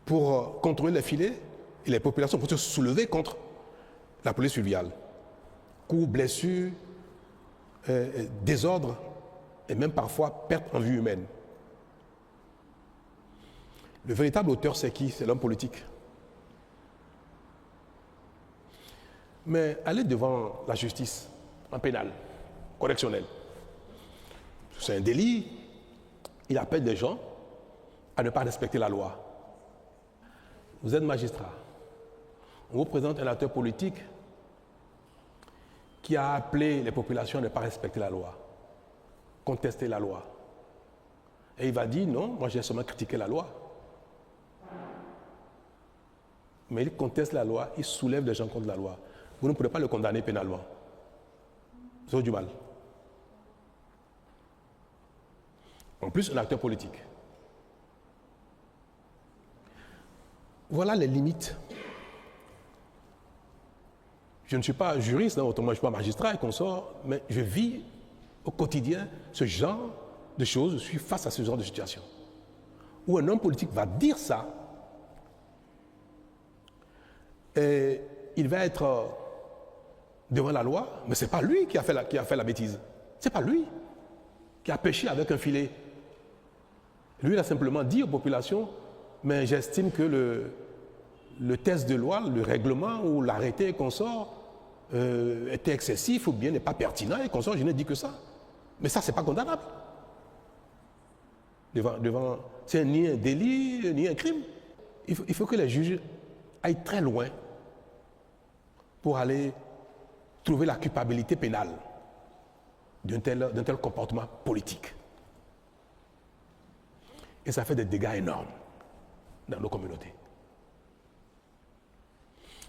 pour contrôler les filets et les populations pour se soulever contre la police fluviale. Coups, blessures, désordre et même parfois perte en vie humaine. Le véritable auteur, c'est qui? C'est l'homme politique. Mais aller devant la justice, en pénal, correctionnel, c'est un délit. Il appelle des gens à ne pas respecter la loi. Vous êtes magistrat. On vous présente un acteur politique qui a appelé les populations à ne pas respecter la loi, contester la loi. Et il va dire, non, moi j'ai seulement critiqué la loi. Mais il conteste la loi, il soulève des gens contre la loi. Vous ne pourrez pas le condamner pénalement. C'est du mal. En plus, un acteur politique. Voilà les limites. Je ne suis pas juriste, autrement je ne suis pas magistrat et consort, mais je vis au quotidien ce genre de choses, je suis face à ce genre de situation. Où un homme politique va dire ça, et il va être devant la loi, mais ce n'est pas lui qui a fait la bêtise. Ce n'est pas lui qui a pêché avec un filet. Lui, il a simplement dit aux populations, mais j'estime que le test de loi, le règlement ou l'arrêté qu'on sort était excessif ou bien n'est pas pertinent et qu'on sort, je n'ai dit que ça. Mais ça, ce n'est pas condamnable. C'est ni un délit, ni un crime. Il faut que les juges aillent très loin pour aller trouver la culpabilité pénale d'un tel comportement politique. Et ça fait des dégâts énormes dans nos communautés.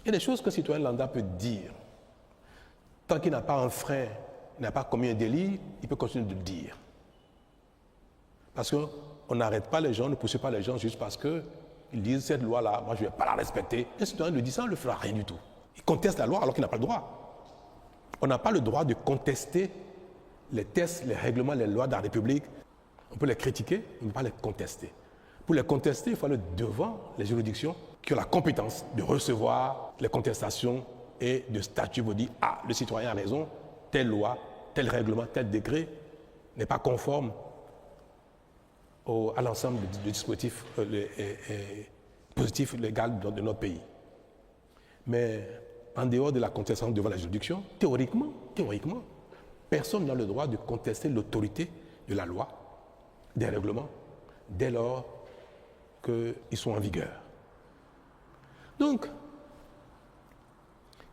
Il y a des choses que le citoyen lambda peut dire. Tant qu'il n'a pas un frein, il n'a pas commis un délit, il peut continuer de le dire. Parce qu'on n'arrête pas les gens, on ne poursuit pas les gens juste parce qu'ils disent cette loi-là, moi je ne vais pas la respecter. Un citoyen le dit ça, on ne le fera rien du tout. Il conteste la loi alors qu'il n'a pas le droit. On n'a pas le droit de contester les tests, les règlements, les lois de la République. On peut les critiquer, mais on ne peut pas les contester. Pour les contester, il faut aller devant les juridictions qui ont la compétence de recevoir les contestations et de statuer pour dire « Ah, le citoyen a raison, telle loi, tel règlement, tel décret n'est pas conforme à l'ensemble du dispositif positif légal de notre pays. » Mais en dehors de la contestation devant la juridiction, théoriquement, personne n'a le droit de contester l'autorité de la loi, des règlements, dès lors qu'ils sont en vigueur. Donc,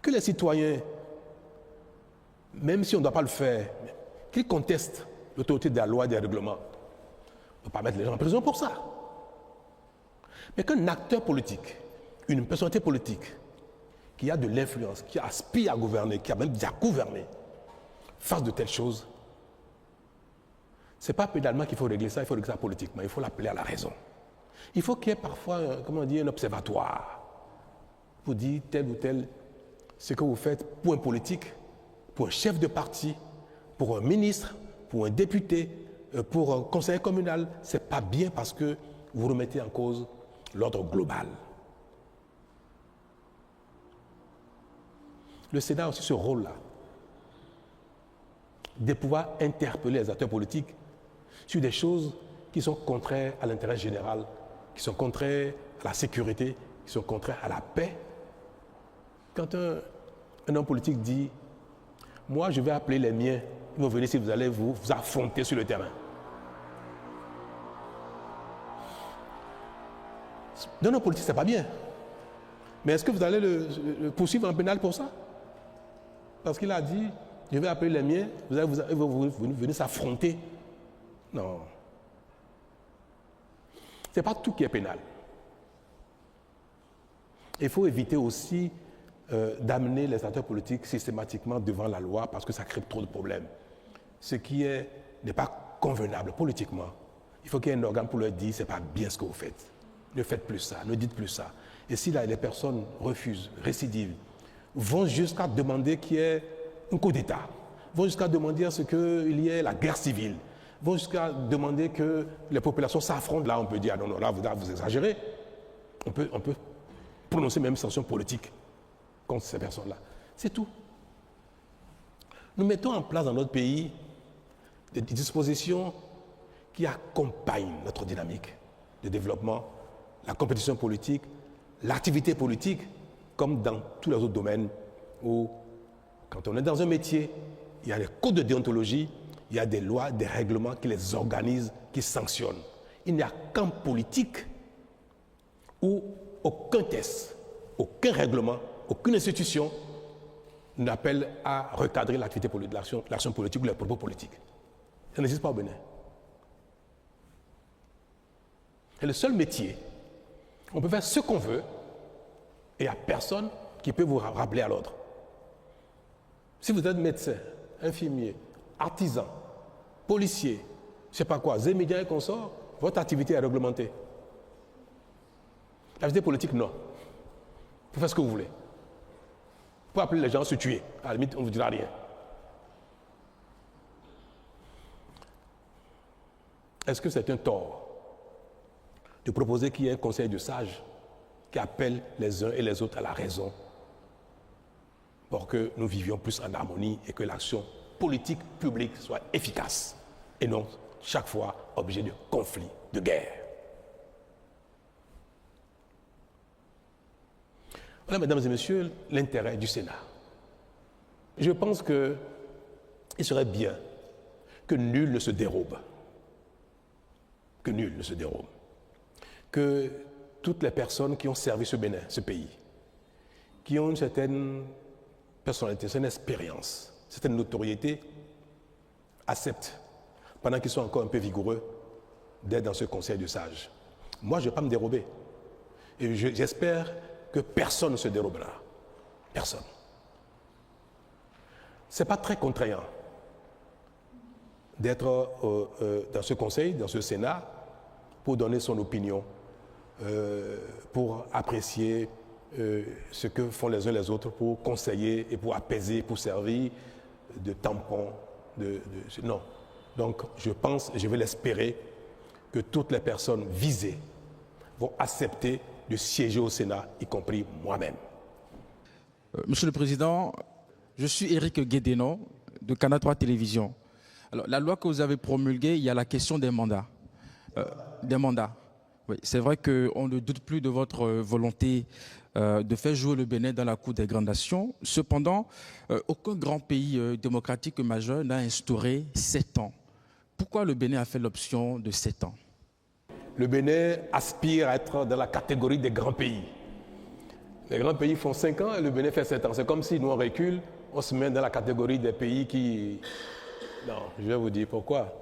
que les citoyens, même si on ne doit pas le faire, qu'ils contestent l'autorité de la loi et des règlements, on ne peut pas mettre les gens en prison pour ça. Mais qu'un acteur politique, une personnalité politique, qui a de l'influence, qui aspire à gouverner, qui a même déjà gouverné, fasse de telles choses, Ce n'est pas pénalement qu'il faut régler ça, il faut régler ça politiquement, il faut l'appeler à la raison. Il faut qu'il y ait parfois, un observatoire pour dire tel ou tel, ce que vous faites pour un politique, pour un chef de parti, pour un ministre, pour un député, pour un conseiller communal, ce n'est pas bien parce que vous remettez en cause l'ordre global. Le Sénat a aussi ce rôle-là, de pouvoir interpeller les acteurs politiques sur des choses qui sont contraires à l'intérêt général, qui sont contraires à la sécurité, qui sont contraires à la paix. Quand un homme politique dit « Moi, je vais appeler les miens, ils vont venir si vous allez vous affronter sur le terrain ». D'un homme politique, ce n'est pas bien. Mais est-ce que vous allez le poursuivre en pénal pour ça? Parce qu'il a dit « Je vais appeler les miens, vous venir s'affronter ». Non. Ce n'est pas tout qui est pénal. Il faut éviter aussi d'amener les acteurs politiques systématiquement devant la loi parce que ça crée trop de problèmes. Ce qui n'est pas convenable politiquement. Il faut qu'il y ait un organe pour leur dire « c'est pas bien ce que vous faites. Ne faites plus ça, ne dites plus ça ». Et si là, les personnes refusent, récidivent, vont jusqu'à demander qu'il y ait un coup d'État, vont jusqu'à demander à ce qu'il y ait la guerre civile, vont jusqu'à demander que les populations s'affrontent. Là, on peut dire, ah non, là, vous exagérez. On peut prononcer même sanction politique contre ces personnes-là. C'est tout. Nous mettons en place dans notre pays des dispositions qui accompagnent notre dynamique de développement, la compétition politique, l'activité politique, comme dans tous les autres domaines où, quand on est dans un métier, il y a des codes de déontologie, il y a des lois, des règlements qui les organisent, qui sanctionnent. Il n'y a qu'en politique où aucun test, aucun règlement, aucune institution n'appelle à recadrer l'activité politique, l'action politique ou les propos politiques. Ça n'existe pas au Bénin. C'est le seul métier. On peut faire ce qu'on veut et il n'y a personne qui peut vous rappeler à l'ordre. Si vous êtes médecin, infirmier, artisan, policier, je ne sais pas quoi, médias et consorts, votre activité est réglementée. L'activité politique, non. Vous faites ce que vous voulez. Vous pouvez appeler les gens à se tuer. À la limite, on ne vous dira rien. Est-ce que c'est un tort de proposer qu'il y ait un conseil de sages qui appelle les uns et les autres à la raison pour que nous vivions plus en harmonie et que l'action politique publique soit efficace et non chaque fois objet de conflits, de guerre. Voilà, mesdames et messieurs, l'intérêt du Sénat. Je pense qu'il serait bien que nul ne se dérobe. Que nul ne se dérobe. Que toutes les personnes qui ont servi ce Bénin, ce pays, qui ont une certaine personnalité, une certaine expérience, une certaine notoriété, acceptent, pendant qu'ils sont encore un peu vigoureux, d'être dans ce conseil de sages. Moi, je ne vais pas me dérober. Et j'espère que personne ne se dérobera. Personne. Ce n'est pas très contraignant d'être dans ce conseil, dans ce Sénat, pour donner son opinion, pour apprécier ce que font les uns les autres, pour conseiller et pour apaiser, pour servir de tampon. Non. Donc, je pense, et je vais l'espérer, que toutes les personnes visées vont accepter de siéger au Sénat, y compris moi-même. Monsieur le Président, je suis Éric Guédénon de Canal 3 Télévision. Alors, la loi que vous avez promulguée, il y a la question des mandats. Oui, c'est vrai qu'on ne doute plus de votre volonté de faire jouer le Bénin dans la cour des grandes nations. Cependant, aucun grand pays démocratique majeur n'a instauré 7 ans. Pourquoi le Bénin a fait l'option de 7 ans? Le Bénin aspire à être dans la catégorie des grands pays. Les grands pays font 5 ans et le Bénin fait 7 ans. C'est comme si nous on recule, on se met dans la catégorie des pays qui... Non, je vais vous dire pourquoi.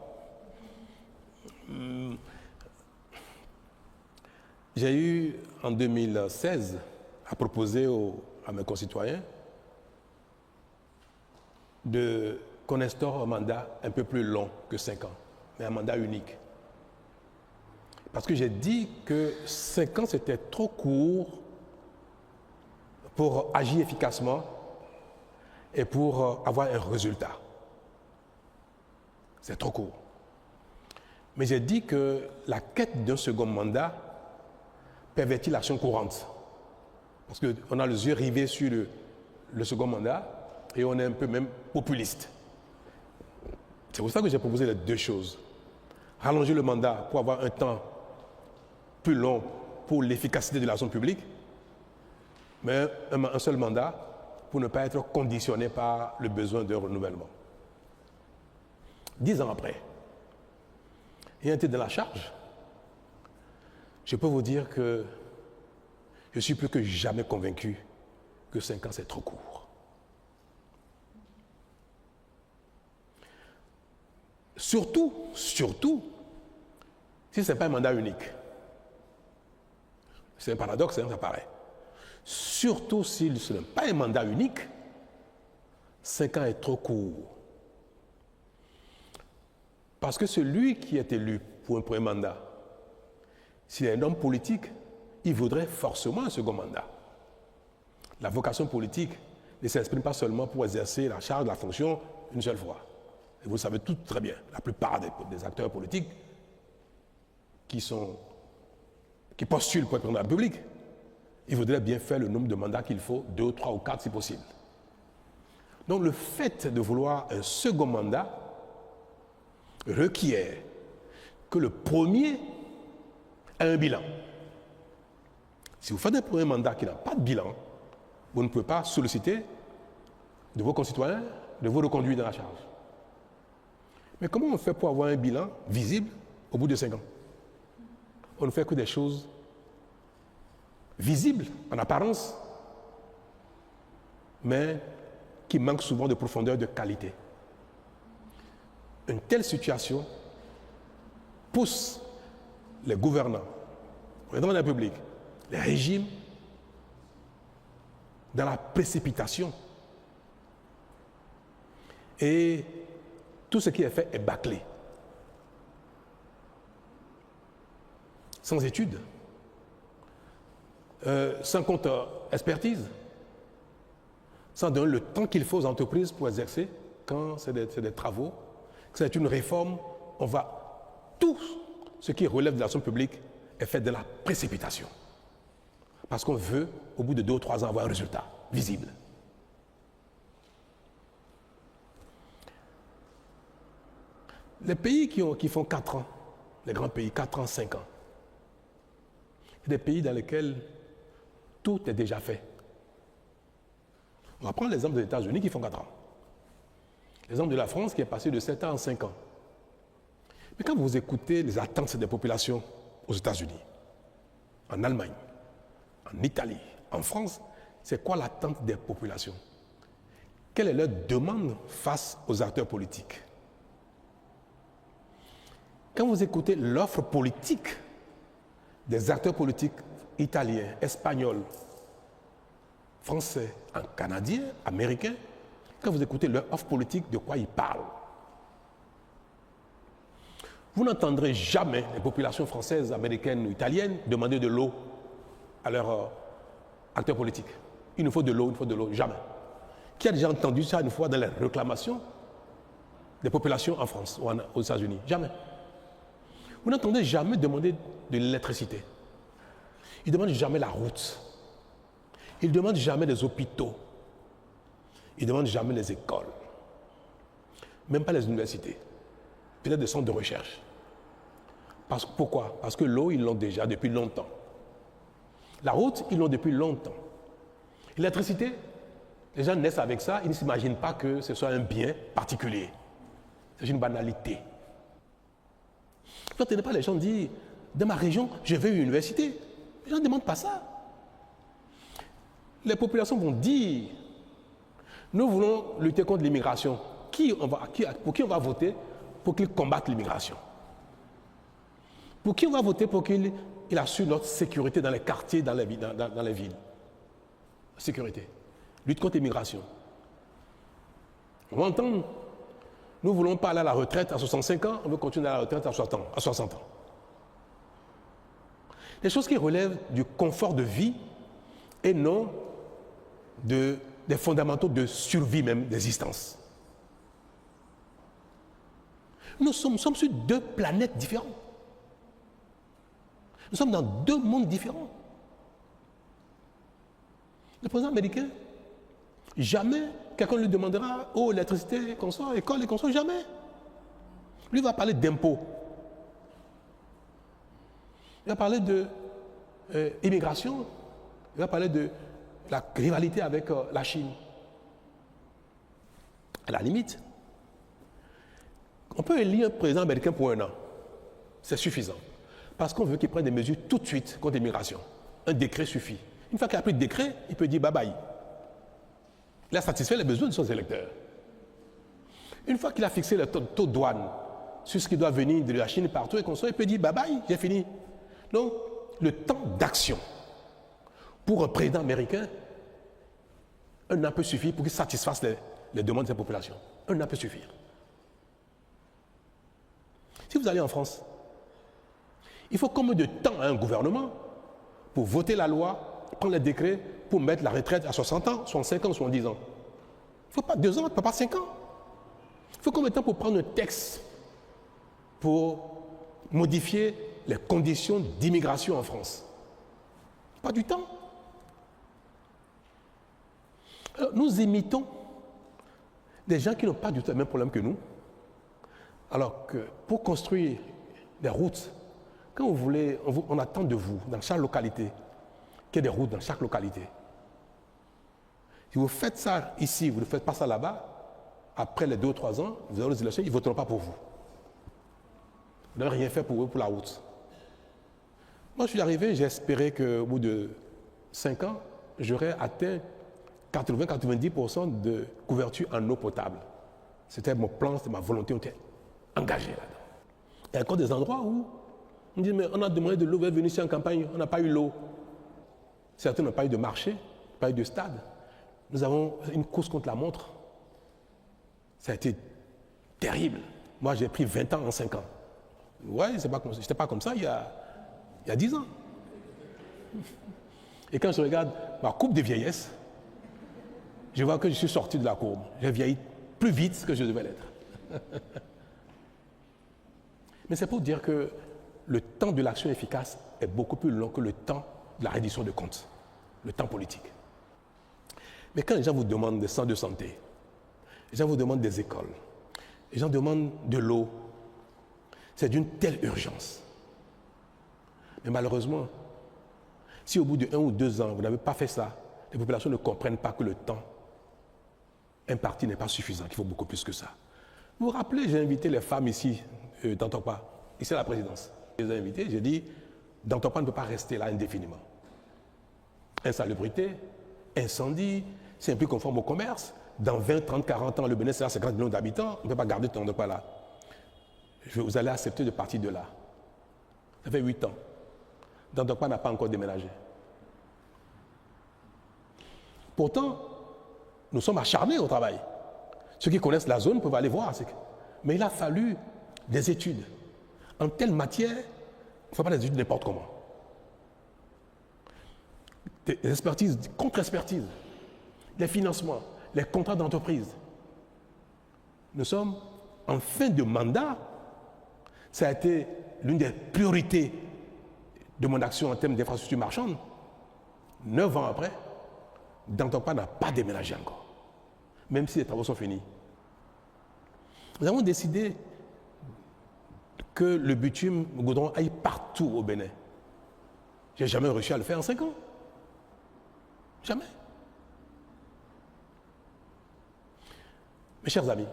J'ai eu en 2016 à proposer à mes concitoyens qu'on instaure un mandat un peu plus long que 5 ans, mais un mandat unique. Parce que j'ai dit que 5 ans, c'était trop court pour agir efficacement et pour avoir un résultat. C'est trop court. Mais j'ai dit que la quête d'un second mandat pervertit l'action courante. Parce qu'on a les yeux rivés sur le second mandat et on est un peu même populiste. C'est pour ça que j'ai proposé les 2 choses. Rallonger le mandat pour avoir un temps plus long pour l'efficacité de l'action publique, mais un seul mandat pour ne pas être conditionné par le besoin de renouvellement. 10 ans après, ayant été dans la charge, je peux vous dire que je suis plus que jamais convaincu que 5 ans, c'est trop court. Surtout, si ce n'est pas un mandat unique. C'est un paradoxe, hein, ça paraît. Surtout si ce n'est pas un mandat unique, 5 ans est trop court. Parce que celui qui est élu pour un premier mandat, s'il est un homme politique, il voudrait forcément un second mandat. La vocation politique ne s'exprime pas seulement pour exercer la charge de la fonction une seule fois. Et vous le savez tout très bien, la plupart des acteurs politiques qui postulent pour être président de la République, ils voudraient bien faire le nombre de mandats qu'il faut, 2, 3 ou 4 si possible. Donc le fait de vouloir un second mandat requiert que le premier ait un bilan. Si vous faites un premier mandat qui n'a pas de bilan, vous ne pouvez pas solliciter de vos concitoyens de vous reconduire dans la charge. Mais comment on fait pour avoir un bilan visible au bout de 5 ans? On ne fait que des choses visibles en apparence, mais qui manquent souvent de profondeur, de qualité. Une telle situation pousse les gouvernants, le président de la République, les régimes, dans la précipitation. Et tout ce qui est fait est bâclé. Sans études, sans compte expertise, sans donner le temps qu'il faut aux entreprises pour exercer, quand c'est des travaux, que c'est une réforme, tout ce qui relève de l'action publique est fait de la précipitation. Parce qu'on veut, au bout de 2 ou 3 ans, avoir un résultat visible. Les pays qui font 4 ans, les grands pays, 4 ans, 5 ans, c'est des pays dans lesquels tout est déjà fait. On va prendre l'exemple des États-Unis qui font 4 ans. L'exemple de la France qui est passé de 7 ans en 5 ans. Mais quand vous écoutez les attentes des populations aux États-Unis, en Allemagne, en Italie, en France, c'est quoi l'attente des populations? Quelle est leur demande face aux acteurs politiques? Quand vous écoutez l'offre politique des acteurs politiques italiens, espagnols, français, canadiens, américains, quand vous écoutez leur offre politique, de quoi ils parlent? Vous n'entendrez jamais les populations françaises, américaines ou italiennes demander de l'eau à leurs acteurs politiques. Il nous faut de l'eau, jamais. Qui a déjà entendu ça une fois dans les réclamations des populations en France ou aux États-Unis? Jamais. Vous n'entendez jamais demander de l'électricité. Ils ne demandent jamais la route. Ils ne demandent jamais les hôpitaux. Ils ne demandent jamais les écoles. Même pas les universités. Peut-être des centres de recherche. Pourquoi? Parce que l'eau, ils l'ont déjà depuis longtemps. La route, ils l'ont depuis longtemps. L'électricité, les gens naissent avec ça, ils ne s'imaginent pas que ce soit un bien particulier. C'est une banalité. Vous n'entendez pas les gens dire, dans ma région, je veux une université. Les gens ne demandent pas ça. Les populations vont dire, nous voulons lutter contre l'immigration. Pour qui on va voter pour qu'il combatte l'immigration? Pour qui on va voter pour qu'il assure notre sécurité dans les quartiers, dans les villes? Sécurité. Lutte contre l'immigration. On va entendre Nous ne voulons pas aller à la retraite à 65 ans, on veut continuer à la retraite à 60 ans. Des choses qui relèvent du confort de vie et non des fondamentaux de survie même, d'existence. Nous sommes sur deux planètes différentes. Nous sommes dans deux mondes différents. Le président américain, jamais quelqu'un lui demandera « Oh, électricité, consomme, école et consomme », jamais. Lui va parler d'impôts. Il va parler de immigration. Il va parler de la rivalité avec la Chine. À la limite, on peut élire un président américain pour 1 an. C'est suffisant. Parce qu'on veut qu'il prenne des mesures tout de suite contre l'immigration. Un décret suffit. Une fois qu'il a pris le décret, il peut dire bye-bye. Il a satisfait les besoins de ses électeurs. Une fois qu'il a fixé le taux de douane sur ce qui doit venir de la Chine partout et qu'on soit, il peut dire bye-bye, j'ai fini. Donc, le temps d'action pour un président américain, 1 an peut suffire pour qu'il satisfasse les demandes de sa population. 1 an peut suffire. Si vous allez en France, il faut combien de temps à un gouvernement pour voter la loi, prendre les décrets pour mettre la retraite à 60 ans, 65 ans, 70 ans? Il ne faut pas 2 ans, il ne faut pas 5 ans. Il faut combien de temps pour prendre un texte pour modifier les conditions d'immigration en France? Pas du temps. Alors, nous imitons des gens qui n'ont pas du tout le même problème que nous. Alors que pour construire des routes, quand vous voulez, on attend de vous, dans chaque localité, qu'il y ait des routes dans chaque localité. Si vous faites ça ici, vous ne faites pas ça là-bas, après les 2 ou 3 ans, vous avez les élections, ils ne voteront pas pour vous. Vous n'avez rien fait pour eux, pour la route. Moi, je suis arrivé, j'ai espéré qu'au bout de 5 ans, j'aurais atteint 80-90% de couverture en eau potable. C'était mon plan, c'était ma volonté, on était engagé là-dedans. Il y a encore des endroits où on dit, mais on a demandé de l'eau, vous êtes venu ici en campagne, on n'a pas eu l'eau. Certains n'ont pas eu de marché, pas eu de stade. Nous avons une course contre la montre. Ça a été terrible. Moi, j'ai pris 20 ans en 5 ans. Ouais, je n'étais pas comme ça il y a 10 ans. Et quand je regarde ma coupe de vieillesse, je vois que je suis sorti de la courbe. J'ai vieilli plus vite que je devais l'être. Mais c'est pour dire que le temps de l'action efficace est beaucoup plus long que le temps de la reddition de comptes, le temps politique. Mais quand les gens vous demandent des centres de santé, les gens vous demandent des écoles, les gens demandent de l'eau, c'est d'une telle urgence. Mais malheureusement, si au bout de 1 ou 2 ans, vous n'avez pas fait ça, les populations ne comprennent pas que le temps imparti n'est pas suffisant, qu'il faut beaucoup plus que ça. Vous vous rappelez, j'ai invité les femmes ici, d'Antopa, ici à la présidence. Je les ai invitées, j'ai dit, d'Antopa ne peut pas rester là indéfiniment. Insalubrité, incendie, c'est un peu conforme au commerce. Dans 20, 30, 40 ans, le Bénin sera 50 millions d'habitants, on ne peut pas garder tout Antopa là. Vous allez accepter de partir de là. Ça fait 8 ans. D'Antopa n'a pas encore déménagé. Pourtant, nous sommes acharnés au travail. Ceux qui connaissent la zone peuvent aller voir. Mais il a fallu des études. En telle matière, il ne faut pas des études n'importe comment. Des expertises, des contre-expertises, les financements, les contrats d'entreprise. Nous sommes en fin de mandat. Ça a été l'une des priorités de mon action en termes d'infrastructures marchandes. 9 ans après, D'Antopa n'a pas déménagé encore, même si les travaux sont finis. Nous avons décidé que le bitume, le goudron aille partout au Bénin. Je n'ai jamais réussi à le faire en 5 ans. Jamais. Mes chers amis,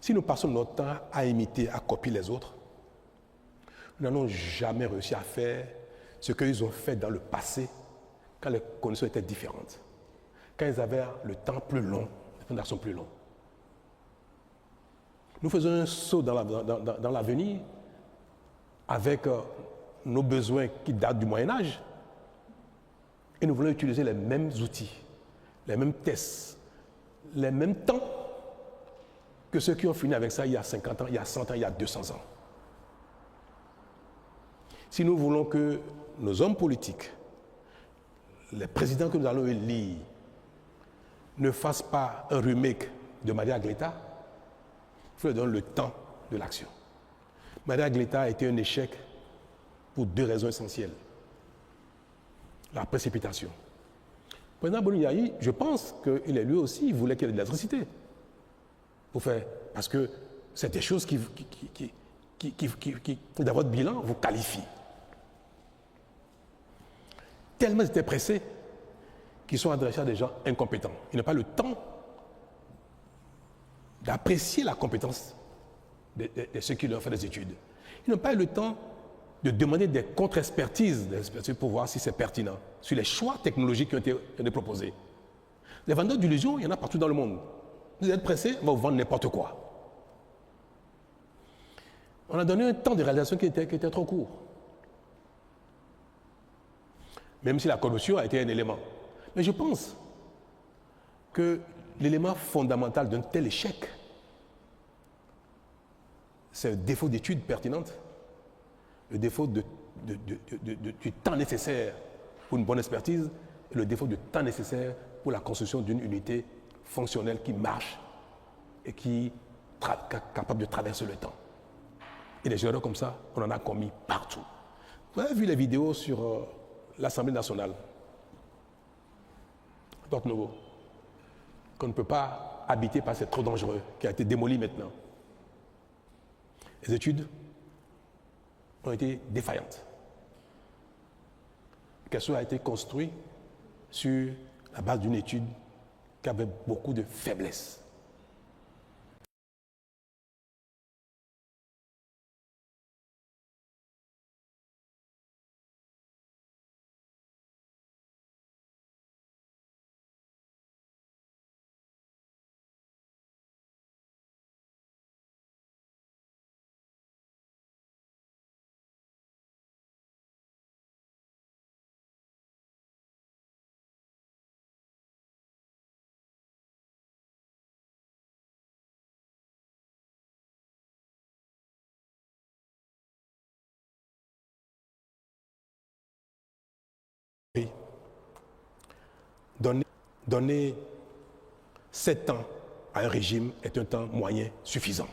si nous passons notre temps à imiter, à copier les autres, nous n'allons jamais réussi à faire ce qu'ils ont fait dans le passé quand les conditions étaient différentes, quand ils avaient le temps plus long, les plans d'action plus longs. Nous faisons un saut dans l'avenir avec nos besoins qui datent du Moyen-Âge et nous voulons utiliser les mêmes outils, les mêmes tests, les mêmes temps que ceux qui ont fini avec ça il y a 50 ans, il y a 100 ans, il y a 200 ans. Si nous voulons que nos hommes politiques, les présidents que nous allons élire, ne fassent pas un remake de Maria Gleta, il faut leur donner le temps de l'action. Maria Gleta a été un échec pour 2 raisons essentielles. La précipitation. Le président Boni-Yayi, je pense qu'il est lui aussi, il voulait qu'il y ait de l'électricité. Parce que c'est des choses qui dans votre bilan, vous qualifient. Tellement ils étaient pressés qu'ils sont adressés à des gens incompétents. Ils n'ont pas le temps d'apprécier la compétence de ceux qui leur ont fait des études. Ils n'ont pas eu le temps de demander des contre-expertises pour voir si c'est pertinent, sur les choix technologiques qui ont été proposés. Les vendeurs d'illusions, il y en a partout dans le monde. Vous êtes pressés, on va vous vendre n'importe quoi. On a donné un temps de réalisation qui était trop court. Même si la corruption a été un élément. Mais je pense que l'élément fondamental d'un tel échec, c'est le défaut d'études pertinentes, le défaut du temps nécessaire pour une bonne expertise et le défaut du temps nécessaire pour la construction d'une unité fonctionnelle qui marche et qui est capable de traverser le temps. Et des erreurs comme ça, on en a commis partout. Vous avez vu les vidéos sur l'Assemblée nationale, Porte Nouveau, qu'on ne peut pas habiter parce que c'est trop dangereux, qui a été démoli maintenant. Les études ont été défaillantes. Quelque a été construit sur la base d'une étude qui avait beaucoup de faiblesses. Donner 7 ans à un régime est un temps moyen suffisant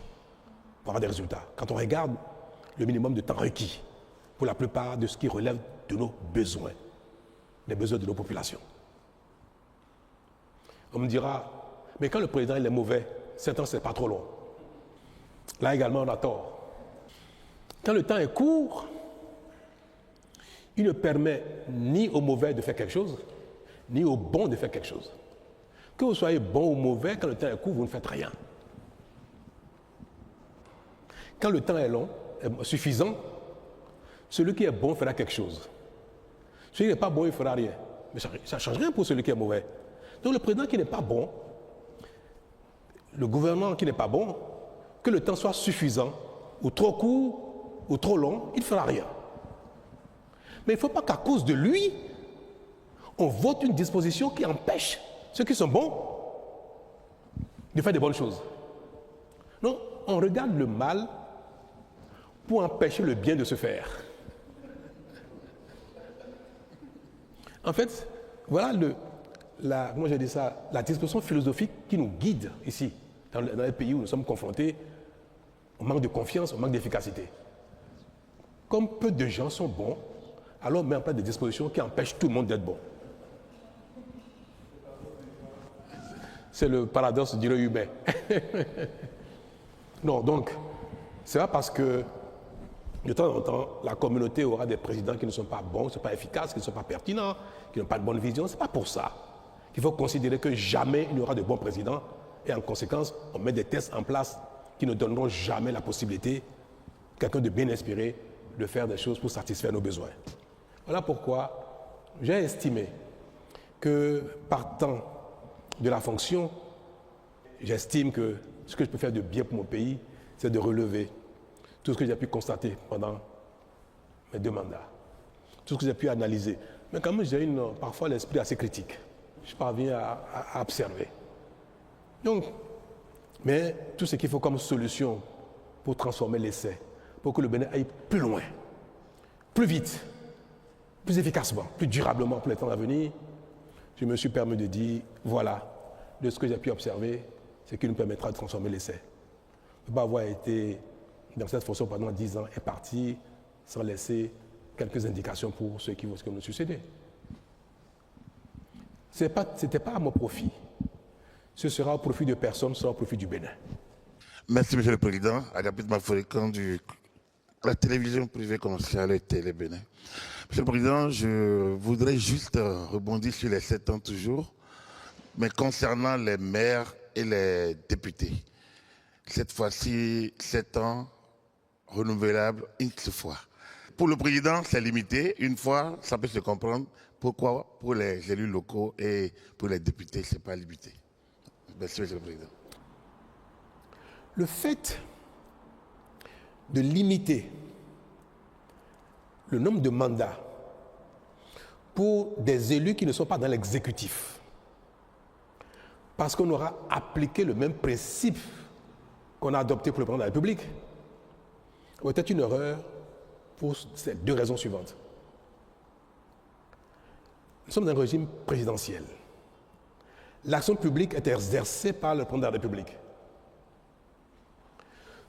pour avoir des résultats. Quand on regarde le minimum de temps requis pour la plupart de ce qui relève de nos besoins, des besoins de nos populations. On me dira, mais quand le président il est mauvais, 7 ans c'est pas trop long. Là également on a tort. Quand le temps est court, il ne permet ni au mauvais de faire quelque chose, ni au bon de faire quelque chose. Que vous soyez bon ou mauvais, quand le temps est court, vous ne faites rien. Quand le temps est long, est suffisant, celui qui est bon fera quelque chose. Celui qui n'est pas bon, il ne fera rien. Mais ça ne change rien pour celui qui est mauvais. Donc le président qui n'est pas bon, le gouvernement qui n'est pas bon, que le temps soit suffisant, ou trop court, ou trop long, il ne fera rien. Mais il ne faut pas qu'à cause de lui, on vote une disposition qui empêche ceux qui sont bons de faire des bonnes choses. Non, on regarde le mal pour empêcher le bien de se faire. En fait, voilà comment j'ai dit ça, la disposition philosophique qui nous guide ici, dans les pays où nous sommes confrontés au manque de confiance, au manque d'efficacité. Comme peu de gens sont bons, alors on met en place des dispositions qui empêchent tout le monde d'être bon. C'est le paradoxe du humain. Non, donc, c'est pas parce que de temps en temps, la communauté aura des présidents qui ne sont pas bons, qui ne sont pas efficaces, qui ne sont pas pertinents, qui n'ont pas de bonne vision. Ce n'est pas pour ça qu'il faut considérer que jamais il n'y aura de bons présidents et en conséquence, on met des tests en place qui ne donneront jamais la possibilité à quelqu'un de bien inspiré de faire des choses pour satisfaire nos besoins. Voilà pourquoi j'ai estimé que partant de la fonction, j'estime que ce que je peux faire de bien pour mon pays, c'est de relever tout ce que j'ai pu constater pendant mes 2 mandats, tout ce que j'ai pu analyser. Mais quand même, j'ai parfois l'esprit assez critique. Je parviens à observer. Donc, Mais tout ce qu'il faut comme solution pour transformer l'essai, pour que le Bénin aille plus loin, plus vite, plus efficacement, plus durablement pour les temps à venir, je me suis permis de dire, voilà, de ce que j'ai pu observer, ce qui nous permettra de transformer l'essai. Ne peut pas avoir été dans cette fonction pendant 10 ans et parti sans laisser quelques indications pour ceux qui vont nous succéder. Ce n'était pas à mon profit. Ce sera au profit de personne, ce sera au profit du Bénin. Merci, Monsieur le Président. Agapit Maforican de la télévision privée commerciale et Télé Bénin. Monsieur le Président, je voudrais juste rebondir sur les 7 ans toujours, mais concernant les maires et les députés. Cette fois-ci, 7 ans renouvelables une seule fois. Pour le Président, c'est limité. Une fois, ça peut se comprendre. Pourquoi pour les élus locaux et pour les députés, ce n'est pas limité. Merci, Monsieur le Président. Le fait de limiter le nombre de mandats pour des élus qui ne sont pas dans l'exécutif, parce qu'on aura appliqué le même principe qu'on a adopté pour le président de la République, était une erreur pour ces 2 raisons suivantes. Nous sommes dans un régime présidentiel. L'action publique est exercée par le président de la République.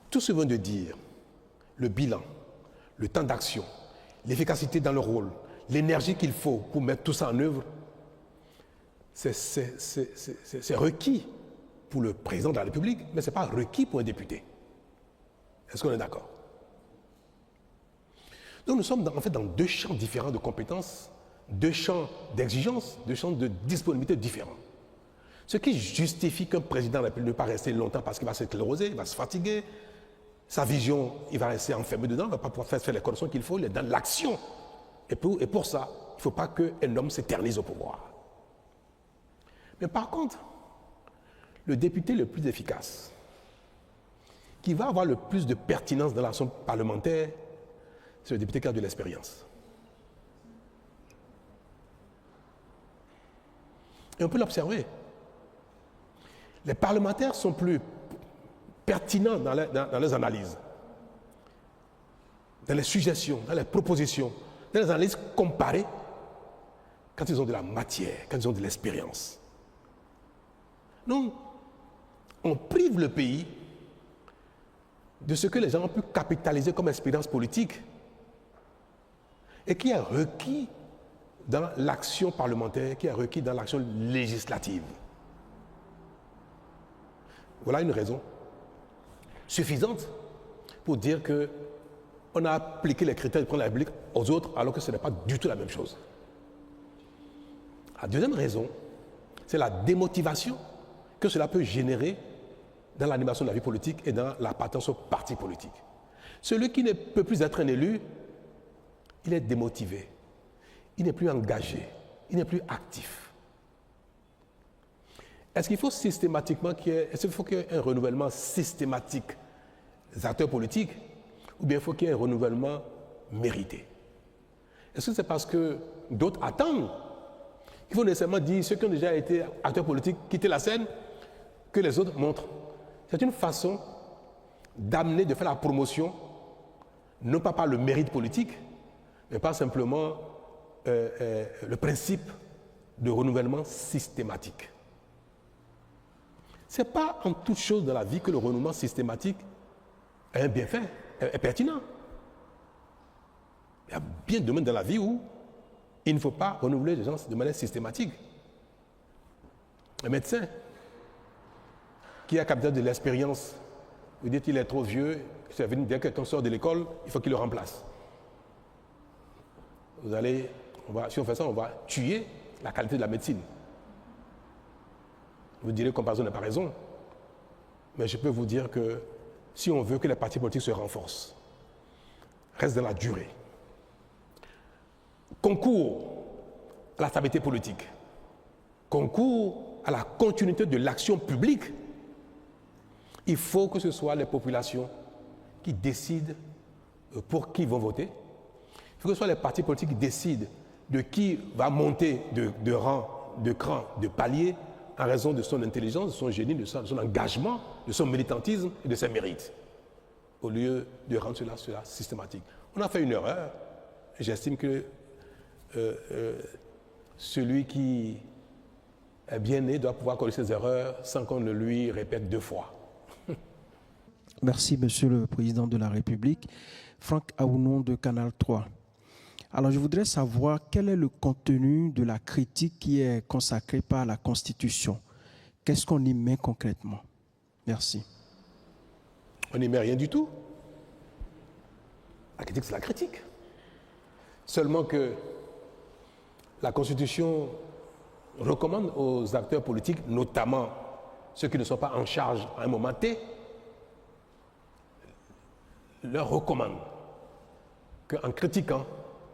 Tout ce que vient de dire, le bilan, le temps d'action, l'efficacité dans le rôle, l'énergie qu'il faut pour mettre tout ça en œuvre, c'est requis pour le président de la République, mais ce n'est pas requis pour un député. Est-ce qu'on est d'accord? Donc nous sommes en fait dans 2 champs différents de compétences, 2 champs d'exigence, 2 champs de disponibilité différents. Ce qui justifie qu'un président de la République ne pas rester longtemps parce qu'il va s'écléroser, il va se fatiguer, sa vision, il va rester enfermé dedans, il ne va pas pouvoir faire les corrections qu'il faut, il est dans l'action. Et pour ça, il ne faut pas qu'un homme s'éternise au pouvoir. Mais par contre, le député le plus efficace, qui va avoir le plus de pertinence dans l'action parlementaire, c'est le député qui a de l'expérience. Et on peut l'observer. Les parlementaires sont plus pertinents dans les analyses, dans les suggestions, dans les propositions, dans les analyses comparées, quand ils ont de la matière, quand ils ont de l'expérience. Donc, on prive le pays de ce que les gens ont pu capitaliser comme expérience politique et qui est requis dans l'action parlementaire, qui est requis dans l'action législative. Voilà une raison suffisante pour dire qu'on a appliqué les critères de prendre la République aux autres alors que ce n'est pas du tout la même chose. La deuxième raison, c'est la démotivation que cela peut générer dans l'animation de la vie politique et dans l'appartenance au parti politique. Celui qui ne peut plus être un élu, il est démotivé, il n'est plus engagé, il n'est plus actif. Est-ce qu'il faut systématiquement qu'il y ait un renouvellement systématique des acteurs politiques ou bien il faut qu'il y ait un renouvellement mérité? Est-ce que c'est parce que d'autres attendent? Il faut nécessairement dire ceux qui ont déjà été acteurs politiques quitter la scène que les autres montrent. C'est une façon d'amener, de faire la promotion, non pas par le mérite politique, mais pas simplement le principe de renouvellement systématique. Ce n'est pas en toute chose dans la vie que le renouvellement systématique est un bienfait, est pertinent. Il y a bien de domaines dans la vie où il ne faut pas renouveler les gens de manière systématique. Un médecin qui a capté de l'expérience, vous dites qu'il est trop vieux, dès que quelqu'un sort de l'école, il faut qu'il le remplace. Si on fait ça, on va tuer la qualité de la médecine. Vous direz que comparaison n'a pas raison, mais je peux vous dire que si on veut que les partis politiques se renforcent, restent dans la durée, concourent à la stabilité politique, concourent à la continuité de l'action publique, il faut que ce soit les populations qui décident pour qui ils vont voter. Il faut que ce soit les partis politiques qui décident de qui va monter de rang, de cran, de palier en raison de son intelligence, de son génie, de son engagement de son militantisme et de ses mérites, au lieu de rendre cela systématique. On a fait une erreur. J'estime que celui qui est bien né doit pouvoir corriger ses erreurs sans qu'on ne lui répète 2 fois. Merci, Monsieur le Président de la République. Franck Aounon de Canal 3. Alors, je voudrais savoir quel est le contenu de la critique qui est consacrée par la Constitution. Qu'est-ce qu'on y met concrètement? Merci. On n'y met rien du tout. La critique, c'est la critique. Seulement que la Constitution recommande aux acteurs politiques, notamment ceux qui ne sont pas en charge à un moment T, leur recommande qu'en critiquant,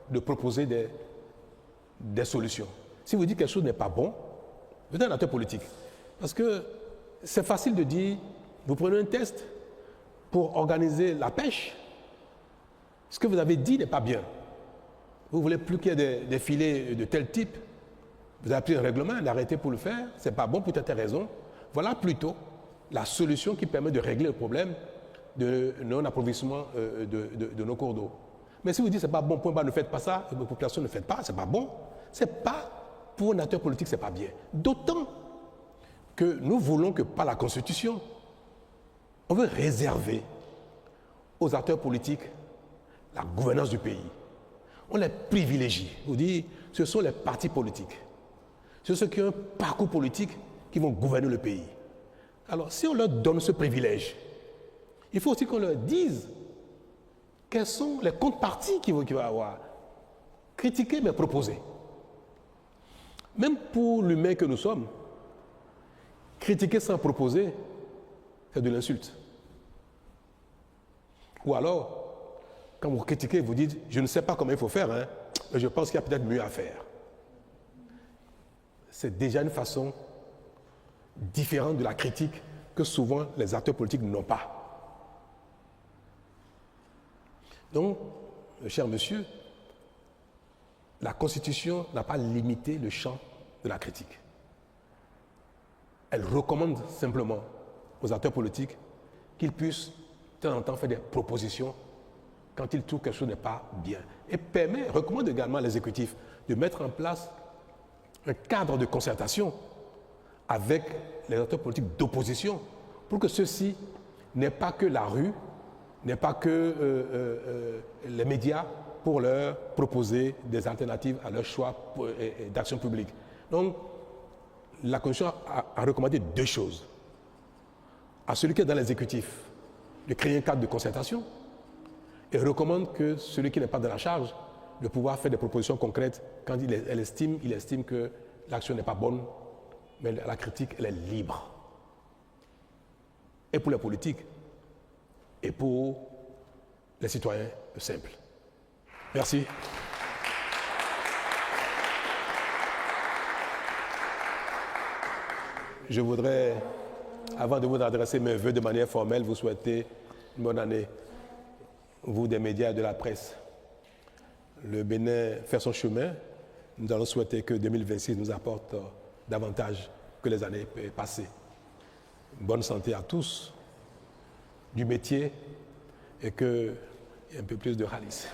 de proposer des solutions. Si vous dites que quelque chose n'est pas bon, vous êtes un acteur politique. Parce que c'est facile de dire, vous prenez un test pour organiser la pêche, ce que vous avez dit n'est pas bien. Vous ne voulez plus qu'il y ait des filets de tel type, vous avez pris un règlement, un arrêté pour le faire, ce n'est pas bon pour telle raison. Voilà plutôt la solution qui permet de régler le problème de non-approvisionnement de nos cours d'eau. Mais si vous dites que ce n'est pas bon, point bas, ne faites pas ça, la population ne fait pas, ce n'est pas bon, ce n'est pas, pour un acteur politique, ce n'est pas bien. D'autant que nous voulons que par la Constitution, on veut réserver aux acteurs politiques la gouvernance du pays. On les privilégie. On dit, ce sont les partis politiques. Ce sont ceux qui ont un parcours politique qui vont gouverner le pays. Alors, si on leur donne ce privilège, il faut aussi qu'on leur dise quels sont les contreparties qu'il va avoir. Critiquer, mais proposer. Même pour l'humain que nous sommes, critiquer sans proposer, c'est de l'insulte. Ou alors, quand vous critiquez, vous dites, je ne sais pas comment il faut faire, mais je pense qu'il y a peut-être mieux à faire. C'est déjà une façon différente de la critique que souvent les acteurs politiques n'ont pas. Donc, cher monsieur, la Constitution n'a pas limité le champ de la critique. Elle recommande simplement aux acteurs politiques qu'ils puissent de temps en temps faire des propositions quand ils trouvent que quelque chose n'est pas bien. Et recommande également à l'exécutif de mettre en place un cadre de concertation avec les acteurs politiques d'opposition pour que ceux-ci n'aient pas que la rue, n'aient pas que les médias pour leur proposer des alternatives à leur choix d'action publique. Donc, la Constitution a recommandé 2 choses. À celui qui est dans l'exécutif, de créer un cadre de concertation, et recommande que celui qui n'est pas dans la charge, de pouvoir faire des propositions concrètes quand il estime que l'action n'est pas bonne, mais la critique, elle est libre. Et pour les politiques, et pour les citoyens simples. Merci. Je voudrais, avant de vous adresser mes vœux de manière formelle, vous souhaiter une bonne année, vous des médias et de la presse. Le Bénin fait son chemin. Nous allons souhaiter que 2026 nous apporte davantage que les années passées. Bonne santé à tous, du métier, et qu'il y ait un peu plus de ralice.